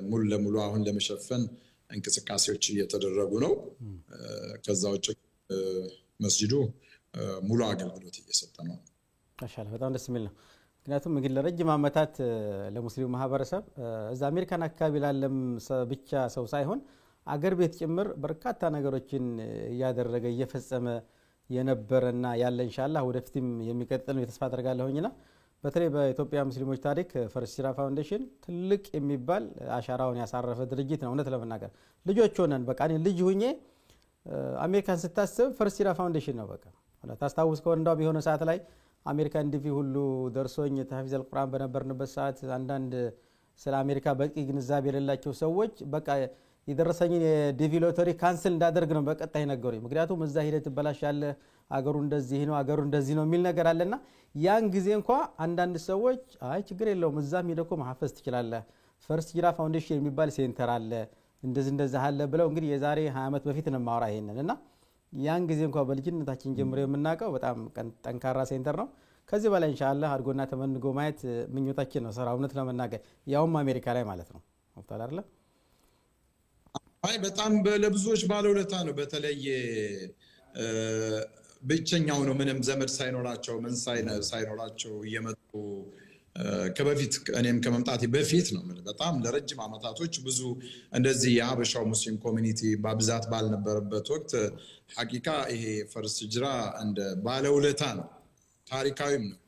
ሙሉ ለሙሉ አሁን ለመሸፈን እንቅስቃሴዎች እየተደረጉ ነው። ከዛ ውጭ መስጊዱ ሙሉ አገልግሎት እየሰጠ ነው። ማሻአላህ በጣም ደስ የሚል ነው። ምክንያቱም እንግዲህ ለረጅም ዓመታት ለሙስሊሙ ማህበረሰብ እዛ አሜሪካን አካባቢ ላለም ብቻ ሰው ሳይሆን አገር ቤት ጭምር በርካታ ነገሮችን እያደረገ እየፈጸመ የነበረና ያለ ኢንሻአላህ ወደፊትም የሚቀጥል ነው ተስፋ አደርጋለሁኝና በተለይ በኢትዮጵያ ሙስሊሞች ታሪክ ፈርስት ሂጅራ ፋውንዴሽን ትልቅ የሚባል አሻራውን ያሳረፈ ድርጅት ነው። እውነት ለመናገር ልጆች ሆነን በቃ እኔ ልጅ ሆኜ አሜሪካን ስታስብ ፈርስት ሂጅራ ፋውንዴሽን ነው በቃ ታስታውስ ከሆነ እንደው የሆነ ሰዓት ላይ አሜሪካን ዲቪ ሁሉ ደርሶኝ ተሐፊዝ አልቁርአን በነበርንበት ሰዓት አንዳንድ ስለ አሜሪካ በቂ ግንዛቤ የሌላቸው ሰዎች በቃ የደረሰኝን የዲቪ ሎተሪ ካንስል እንዳደርግ ነው በቀጣይ ነገሩኝ። ምክንያቱም እዛ ሂደት በላሻለ አገሩ እንደዚህ ነው አገሩ እንደዚህ ነው የሚል ነገር አለና ያን ጊዜ እንኳን አንዳንድ ሰዎች አይ ችግር የለውም እዛም ሄደኮ ማሐፈዝ ትችላለህ ፈርስት ሂጅራ ፋውንዴሽን የሚባል ሴንተር አለ እንደዚህ አለ ብለው እንግዲህ የዛሬ 20 ዓመት በፊት ነው ማውራ ይሄንና ያን ጊዜ እንኳን በልጅነታችን ጀምሮ የምናቀው በጣም ጠንካራ ሴንተር ነው። ከዚህ በላይ ኢንሻአላህ አድጎና ተመንጎ ማየት ምኞታችን ነው። ሰራ እውነት ለመናገር ያውም አሜሪካ ላይ ማለት ነው። ወጣላ አይደለ? አይ በጣም ለብዙዎች ባለውለታ ነው። በተለይ ብቸኛው ነው ምንም ዘመድ ሳይኖራቸው ምን ሳይኖራቸው እየመጡ ከበፊት እኔም ከመምጣቴ በፊት ነው በጣም ለረጅም አመታቶች ብዙ እንደዚህ የሀበሻው ሙስሊም ኮሚኒቲ በብዛት ባልነበረበት ወቅት ሐቂቃ ይሄ ፈርስት ሂጅራ እንደ ባለውለታ ነው። ታሪካዊም ነው።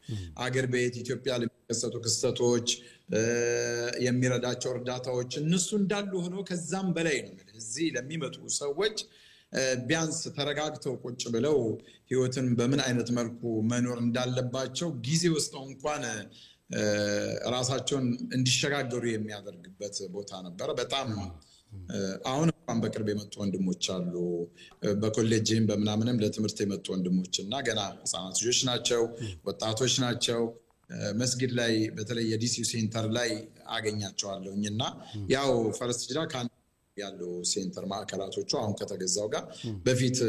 አገር ቤት ኢትዮጵያ ለሚከሰቱ ክስተቶች የሚረዳቸው እርዳታዎች እነሱ እንዳሉ ሆኖ ከዛም በላይ ነው። እዚህ ለሚመጡ ሰዎች ቢያንስ ተረጋግተው ቁጭ ብለው ህይወትን በምን አይነት መልኩ መኖር እንዳለባቸው ጊዜ ወስደው እንኳን ራሳቸውን እንዲሸጋገሩ የሚያደርግበት ቦታ ነበር። በጣም አሁን እንኳን በቅርብ የመጡ ወንድሞች አሉ። በኮሌጅም በመናምንም ለትምህርት የመጡ ወንድሞችና ገና ህፃናት ልጆች ናቸው፣ ወጣቶች ናቸው። መስጊድ ላይ በተለይ የዲሲ ሴንተር ላይ አገኛቸዋለሁኝና ያው ፈርስት ሂጅራ ካን ያለው ሴንተር ማዕከላቶቹ አሁን ከተገዛው ጋር በፊት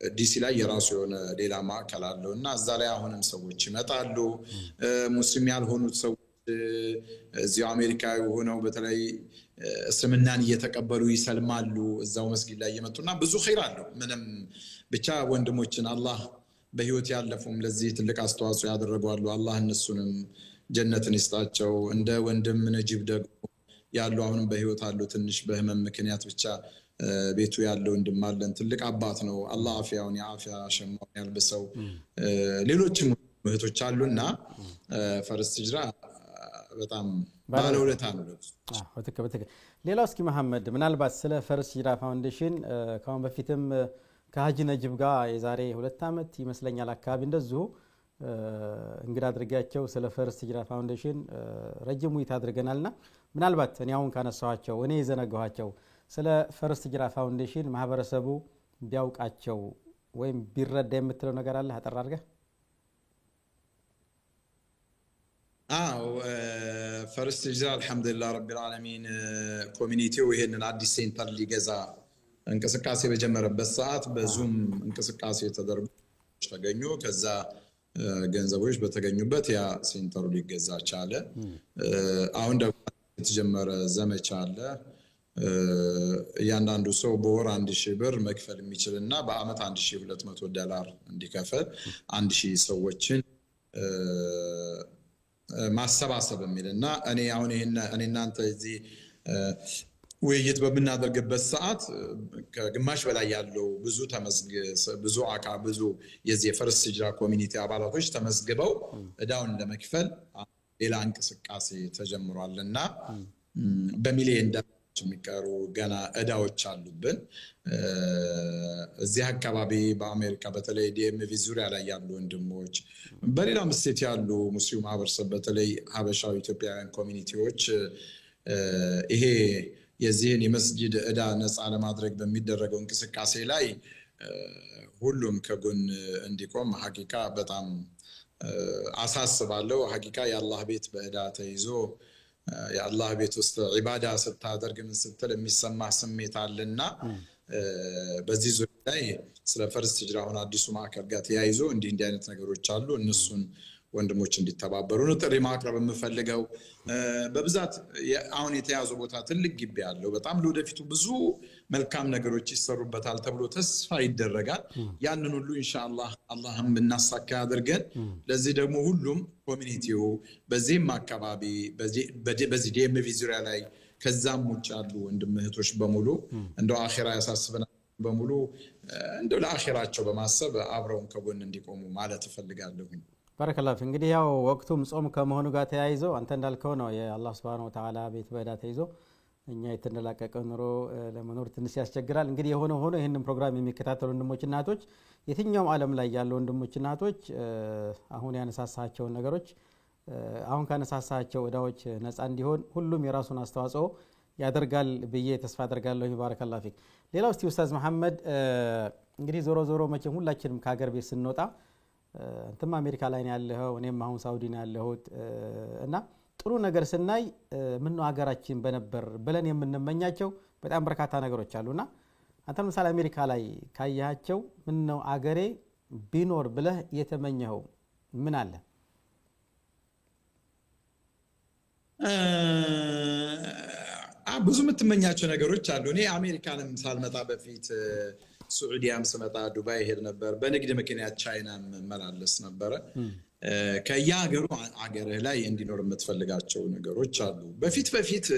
ዲሲ ላይ የራሱ የሆነ ሌላ ማዕከል አለውና እዛ ላይ አሁንም ሰዎች ይመጣሉ። ሙስሊም ያልሆኑት ሰዎች እዚሁ አሜሪካዊ ሆነው በተለይ እስልምናን እየተቀበሉ ይሰልማሉ እዛው መስጊድ ላይ እየመጡና ብዙ ኸይር አለው ምንም ብቻ ወንድሞችን አላህ በህይወት ያለፉም ለዚህ ትልቅ አስተዋጽኦ ያደረጉ አላህ እነሱንም ጀነትን ይስጣቸው እንደ ወንድም ነጂብ ደግሞ ያሉ አሁንም በህይወት አሉ ትንሽ በህመም ምክንያት ብቻ ቤቱ ያለው እንደማለን ትልቅ አባት ነው አላህ አፊያውን ያፊያ ሸማው ያልበሰው ሌሎችም እህቶች አሉና ፈርስት ሂጅራ በጣም ባለውለታ ነው ወተከበተከ ሌላው እስኪ መሐመድ ምናልባት ስለ ፈርስት ሂጅራ ፋውንዴሽን ካሁን በፊትም ከሀጂ ነጂብ ጋር የዛሬ 2 አመት ይመስለኛል አካባቢ እንደዚሁ እንግዳ አድርጋቸው ስለ ፈርስት ሂጅራ ፋውንዴሽን ረጅም ውይይት አድርገናልና ምናልባት እኔ አሁን ካነሳኋቸው እኔ የዘነጋኋቸው ስለ ፈርስት ሂጅራ ፋውንዴሽን ማህበረሰቡ ቢያውቃቸው ወይም ቢረዳ የምትለው ነገር አለ አጠር አድርገህ ፈርስት ሂጅራ አልহামዱሊላህ ረቢል ዓለሚን ኮሚኒቲው ይሄንን አዲስ ሴንተር ሊገዛ እንቅስቃሴ በጀመረበት ሰዓት በዙም እንቅስቃሴ ተገኙ ከዛ ገንዘቦች በተገኙበት ያ ሴንተሩ ሊገዛ ቻለ አሁን ደግሞ የተጀመረ ዘመቻ አለ ያንዳንዱ ሰው በወር 1000 ብር መክፈል የሚችልና በአመት $1200 እንዲከፈል 1000 ሰዎችን ማሰባሰብ የሚልና እኔ አሁን እናንተ እዚህ ውይይት በመናደርግበት ሰዓት ከግማሽ በላይ ያለው ብዙ ብዙ የዚህ ፈርስት ሂጅራ ኮሚኒቲ አባላቶች ተመዝግበው እዳውን ለመክፈል ሌላ እንቅስቃሴ ተጀምሯልና በሚሊዮን የሚቀሩ ገና እዳዎች አሉብን እዚህ አካባቢ በአሜሪካ በተለይ ዲኤምቪ ዙሪያ ላይ ያሉ ወንድሞች በሌላም ስቴት ያሉ ሙስሊም ማህበረሰብ በተለይ ሀበሻው ኢትዮጵያውያን ኮሚኒቲዎች ይሄ የዚህን የመስጂድ እዳ ነፃ ለማድረግ በሚደረገው እንቅስቃሴ ላይ ሁሉም ከጎን እንዲቆም ሐቂቃ በጣም አሳስባለሁ ሐቂቃ የአላህ ቤት በእዳ ተይዞ የአላህ ቤት ውስጥ ዒባዳ ስታደርግ ምን ስትል የሚሰማ ስሜት አለና በዚህ ዙሪያ ላይ ስለ ፈርስት ሂጅራ አሁን አዲሱ ማዕከል ጋር ተያይዞ እንዲህ አይነት ነገሮች አሉ እነሱን ወንድሞች እንዲተባበሩ ነው ጥሪ ማቅረብ የምፈልገው በብዛት አሁን የተያዙ ቦታ ትልቅ ግቢ ያለው በጣም ለወደፊቱ ብዙ መልካም ነገሮች ይሰሩበታል ተብሎ ተስፋ ይደረጋል ያንን ሁሉ ኢንሻአላህ አላህም እናሳካ ያድርገን ለዚህ ደግሞ ሁሉም ኮሚኒቲው በዚህም አካባቢ በዚህ ዲኤምቪ ዙሪያ ላይ ከዛም ውጭ ያሉ ወንድም እህቶች በሙሉ እንደው አኺራ ያሳስበናል በሙሉ እንደው ለአኺራቸው በማሰብ አብረውን ከጎን እንዲቆሙ ማለት እፈልጋለሁ ባረከላህ እንግዲህ ያው ወቅቱም ጾም ከመሆኑ ጋር ተያይዞ አንተ እንዳልከው ነው የአላህ Subhanahu Wa Ta'ala ቤት በእዳ ተይዞ እኛ የተነላቀቀ ኑሮ ለመኖር ትንሽ ያስቸግራል እንግዲህ ሆኖ ይሄንን ፕሮግራም የሚከታተሉ ወንድሞችና እህቶች የትኛውም ዓለም ላይ ያሉ ወንድሞችና እህቶች አሁን ያነሳሳቸው ነገሮች አሁን ካነሳሳቸው እዳዎች ነፃ እንዲሆን ሁሉም የራሱን አስተዋጽኦ ያደርጋል ብዬ ተስፋ አደርጋለሁ ባረከላህ ፊክ ሌላው እስቲ ኡስታዝ መሐመድ እንግዲህ ዞሮ መቼም ሁላችንም ከሀገር ቤት ስንወጣ አንተም አሜሪካ ላይ ያለኸው እኔም አሁን ሳውዲ ነው ያለሁት እና ጥሩ ነገር ስናይ ምን ነው ሀገራችን በነበር ብለን የምንመኛቸው በጣም በርካታ ነገሮች አሉና አንተ ምሳሌ አሜሪካ ላይ ካያቸው ምን ነው አገሬ ቢኖር ብለህ የተመኘኸው ምን አለ ብዙ የምትመኛቸው ነገሮች አሉ እኔ አሜሪካንም ሳልመጣ በፊት ሱዑዲያም ስመጣ ዱባይ ሄድ ነበር በንግድ ምክንያት ቻይናም መላለስ ነበር ከያገሩ አገርህ ላይ እንዲኖር የምትፈልጋቸው ነገሮች አሉ በፊት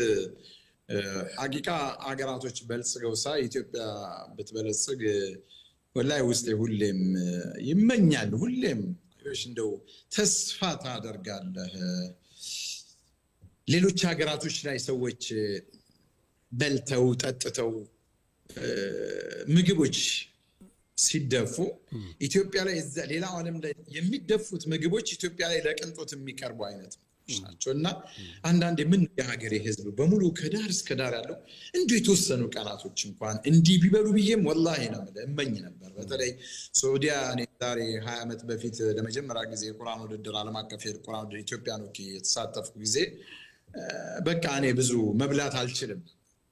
ሐቂቃ አገራቶች በልጽገው ሳይ ኢትዮጵያ ብትበለጽግ ወላይ ውስጥ ሁሌም ይመኛል ሁሌም እንደው ተስፋ ታደርጋለህ ሌሎች ሀገራቶች ላይ ሰዎች በልተው ጠጥተው ምግቦች ሲደፉ ኢትዮጵያ ላይ ሌላ ዓለም ላይ የሚደፉት ምግቦች ኢትዮጵያ ላይ ለቅንጦት የሚቀርቡ አይነት ናቸውና አንዳንዴ ምን የሀገሬ ህዝብ በሙሉ ከዳር እስከ ዳር ያለው እንዴ የተወሰኑ ቀናቶች እንኳን እንዲህ ቢበሉ ብዬም ወላሂ ነው እመኝ ነበር በተለይ ሳውዲያ እኔ ዛሬ 20 አመት በፊት ለመጀመሪያ ጊዜ ቁርአን ውድድር ዓለም አቀፍ ቁርአን ውድድር ኢትዮጵያ ነው የተሳተፍኩ ጊዜ በቃ እኔ ብዙ መብላት አልችልም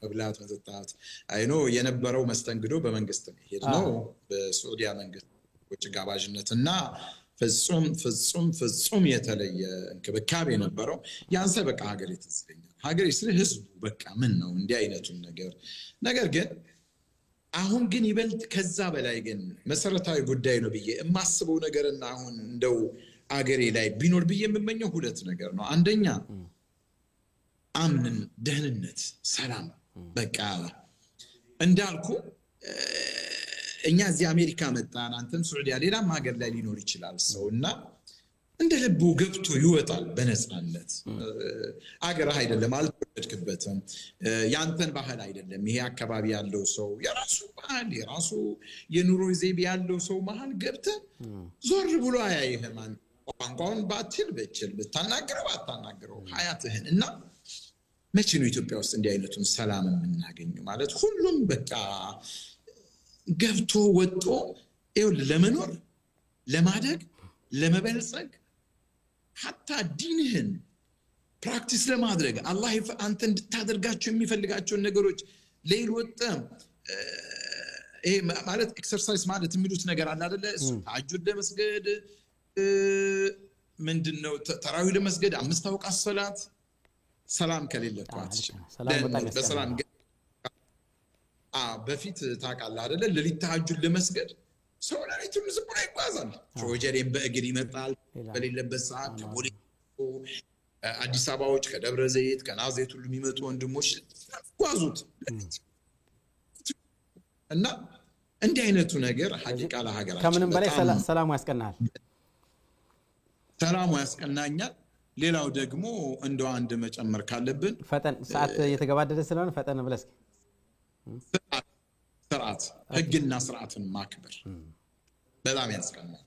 መብላት መጠጣት አይኖ የነበረው መስተንግዶ በመንግስት ነው ሄድነው በሳውዲያ መንግስት ወጭ ጋባዥነትና ፍጹም የተለየ እንክብካቤ ነበረው። ያንሰ በቃ ሀገሬ ትዝለኛል። ሀገሬ ስለ ህዝቡ በቃ ምን ነው እንዲህ አይነቱን ነገር ግን አሁን ግን ይበልጥ ከዛ በላይ ግን መሰረታዊ ጉዳይ ነው ብዬ የማስበው ነገርና አሁን እንደው አገሬ ላይ ቢኖር ብዬ የምመኘው ሁለት ነገር ነው። አንደኛ አምንን፣ ደህንነት፣ ሰላም። በቃ እንዳልኩ እኛ እዚህ አሜሪካ መጣን፣ አንተም ሱዑዲያ፣ ሌላም ሀገር ላይ ሊኖር ይችላል ሰውና እንደ ልቡ ገብቶ ይወጣል በነፃነት። አገርህ አይደለም፣ አልተወለድክበትም፣ ያንተን ባህል አይደለም። ይሄ አካባቢ ያለው ሰው የራሱ ባህል የራሱ የኑሮ ዘይቤ ያለው ሰው መሀል ገብተህ ዞር ብሎ አያይህም። ቋንቋውን ባትችል ብትችል፣ ብታናግረው ባታናግረው ሀያትህን እና መቼ ነው ኢትዮጵያ ውስጥ እንዲህ አይነቱን ሰላም የምናገኘው? ማለት ሁሉም በቃ ገብቶ ወጦ ለመኖር ለማደግ ለመበልጸግ ሀታ ዲንህን ፕራክቲስ ለማድረግ አላህ አንተ እንድታደርጋቸው የሚፈልጋቸውን ነገሮች ሌል ወጣ ይሄ ማለት ኤክሰርሳይዝ ማለት የሚሉት ነገር አለ አይደለ? እሱ ተሐጁድ ለመስገድ ምንድነው ተራዊህ ለመስገድ 5 አውቃት ሰላት ሰላም ከሌለባት በሰላም በፊት ታውቃለህ አይደለ? ለሊት ተሐጁድ ለመስገድ ሰው ለሊቱን ዝም ብሎ ይጓዛል። ሾጀሬን በእግር ይመጣል። በሌለበት ሰዓት ከቦሌ አዲስ አበባዎች ከደብረ ዘይት ከናዝሬት ሁሉ የሚመጡ ወንድሞች ጓዙት እና እንዲህ አይነቱ ነገር ሐቂቃ ለሀገራችን ከምንም በላይ ሰላሙ ያስቀናል። ሰላሙ ያስቀናኛል። ሌላው ደግሞ እንደው አንድ መጨመር ካለብን ፈጠን ሰዓት እየተገባደደ ስለሆነ ፈጠን ብለህ ስርዓት ህግና ስርዓትን ማክበር በጣም ያስቀናል።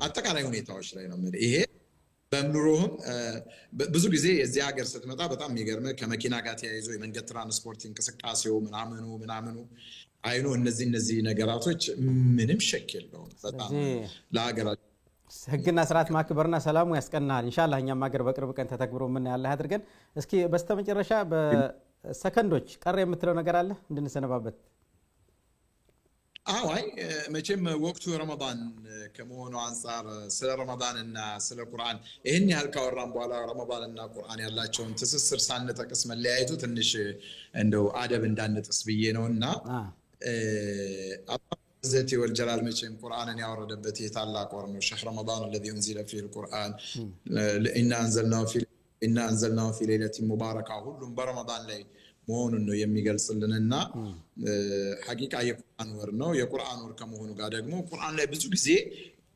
አጠቃላይ ሁኔታዎች ላይ ነው ማለት ይሄ በምኑሮህም ብዙ ጊዜ የዚህ ሀገር ስትመጣ በጣም የሚገርምህ ከመኪና ጋር ተያይዞ የመንገድ ትራንስፖርት እንቅስቃሴው ምናምኑ አይኑ እነዚህ ነገራቶች ምንም ሸክ የለውም። በጣም ለሀገራችን ህግና ስርዓት ማክበርና ሰላሙ ያስቀናል። ኢንሻአላህ እኛም ሀገር በቅርብ ቀን ተተግብሮ ምን ያለ አድርገን እስኪ በስተመጨረሻ በሰከንዶች ቀረ የምትለው ነገር አለ እንድንሰነባበት? አይ መቼም ወቅቱ ረመዳን ከመሆኑ አንፃር ስለ ረመዳንና ስለ ቁርአን ይሄን ያህል ካወራን በኋላ ረመዳንና ቁርአን ያላቸውን ትስስር ሳንጠቅስ መለያየቱ ትንሽ እንደው አደብ እንዳንጥስ ብዬ ነውና ዘቲ ወልጀላል መቼም ቁርአንን ያወረደበት የታላቅ ወር ነው። ሸህር ረመዳን الذي انزل فيه القرآن إنا أنزلناه في ليلة مباركة ሁሉም በረመዳን ላይ መሆኑን ነው የሚገልጽልንና ሐቂቃ የቁርአን ወር ነው። የቁርአን ወር ከመሆኑ ጋር ደግሞ ቁርአን ላይ ብዙ ጊዜ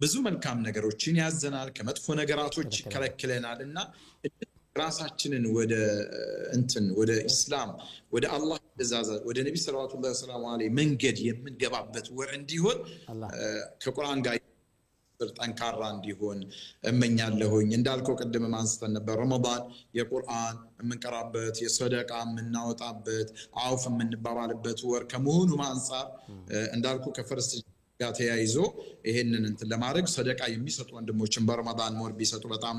ብዙ መልካም ነገሮችን ያዘናል፣ ከመጥፎ ነገራቶች ይከለክለናልና ራሳችንን ወደ ኢስላም ወደ አላህ ትእዛዝ ወደ ነብዩ ሰለላሁ ዐለይሂ መንገድ የምንገባበት ወር እንዲሆን ከቁርአን ጋር ጠንካራ እንዲሆን እመኛለሁኝ። እንዳልከው ቅድም አንስተን ነበር ረመዳን የቁርአን የምንቀራበት የሰደቃ የምናወጣበት አውፍ የምንባባልበት ወር ከመሆኑ አንፃር እንዳልኩ ከፈርስት ጋር ተያይዞ ይሄንን ለማድረግ ሰደቃ የሚሰጡ ወንድሞችን በረመዳን ወር ቢሰጡ በጣም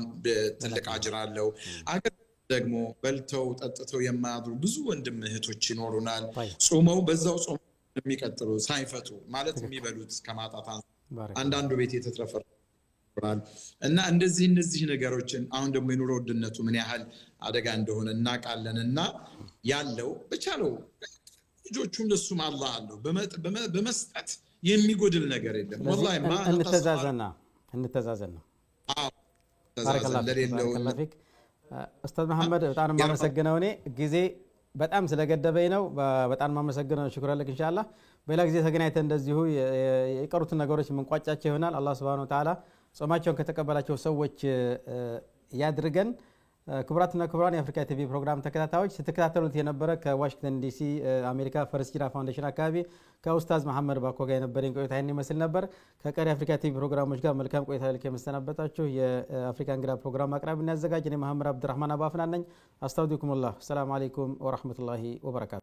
ትልቅ አጅር አለው። አገር ደግሞ በልተው ጠጥተው የማያድሩ ብዙ ወንድም እህቶች ይኖሩናል። ጾመው በዛው ጾም የሚቀጥሉ ሳይፈቱ ማለት የሚበሉት ከማጣት አንዳንዱ ቤት የተትረፈራል እና እንደዚህ ነገሮችን አሁን ደግሞ የኑሮ ውድነቱ ምን ያህል አደጋ እንደሆነ እናውቃለንና ያለው በቻለው ልጆቹም ለሱም አላህ አለው በመስጠት የሚጎድል ነገር የለም። ወላሂ እንተዛዘን ነው። ባረከላሁ ፊክ ኡስታዝ መሐመድ በጣም ማመሰግነው። እኔ ጊዜ በጣም ስለገደበኝ ነው። በጣም ማመሰግነው። ሽኩራን ለክ ኢንሻአላህ በሌላ ጊዜ ተገናኝተን እንደዚሁ የቀሩትን ነገሮች መንቋጫቸው ይሆናል። አላህ Subhanahu Wa Ta'ala ጾማቸውን ከተቀበላቸው ሰዎች ያድርገን። ክቡራትና ክቡራን የአፍሪካ ቲቪ ፕሮግራም ተከታታዮች ስትከታተሉት የነበረ ከዋሽንግተን ዲሲ አሜሪካ ፈርስት ሂጅራ ፋውንዴሽን አካባቢ ከኡስታዝ መሐመድ ባኮ ጋር የነበረን ቆይታ ይሄን ይመስል ነበር። ከቀሪ አፍሪካ ቲቪ ፕሮግራሞች ጋር መልካም ቆይታ ልክ የመሰናበታችሁ የአፍሪካ እንግዳ ፕሮግራም አቅራቢና አዘጋጅ እኔ መሐመድ አብዱራህማን አባፍና ነኝ። አስተውዲኩሙላህ። ሰላም አለይኩም ወራህመቱላሂ ወበረካቱ።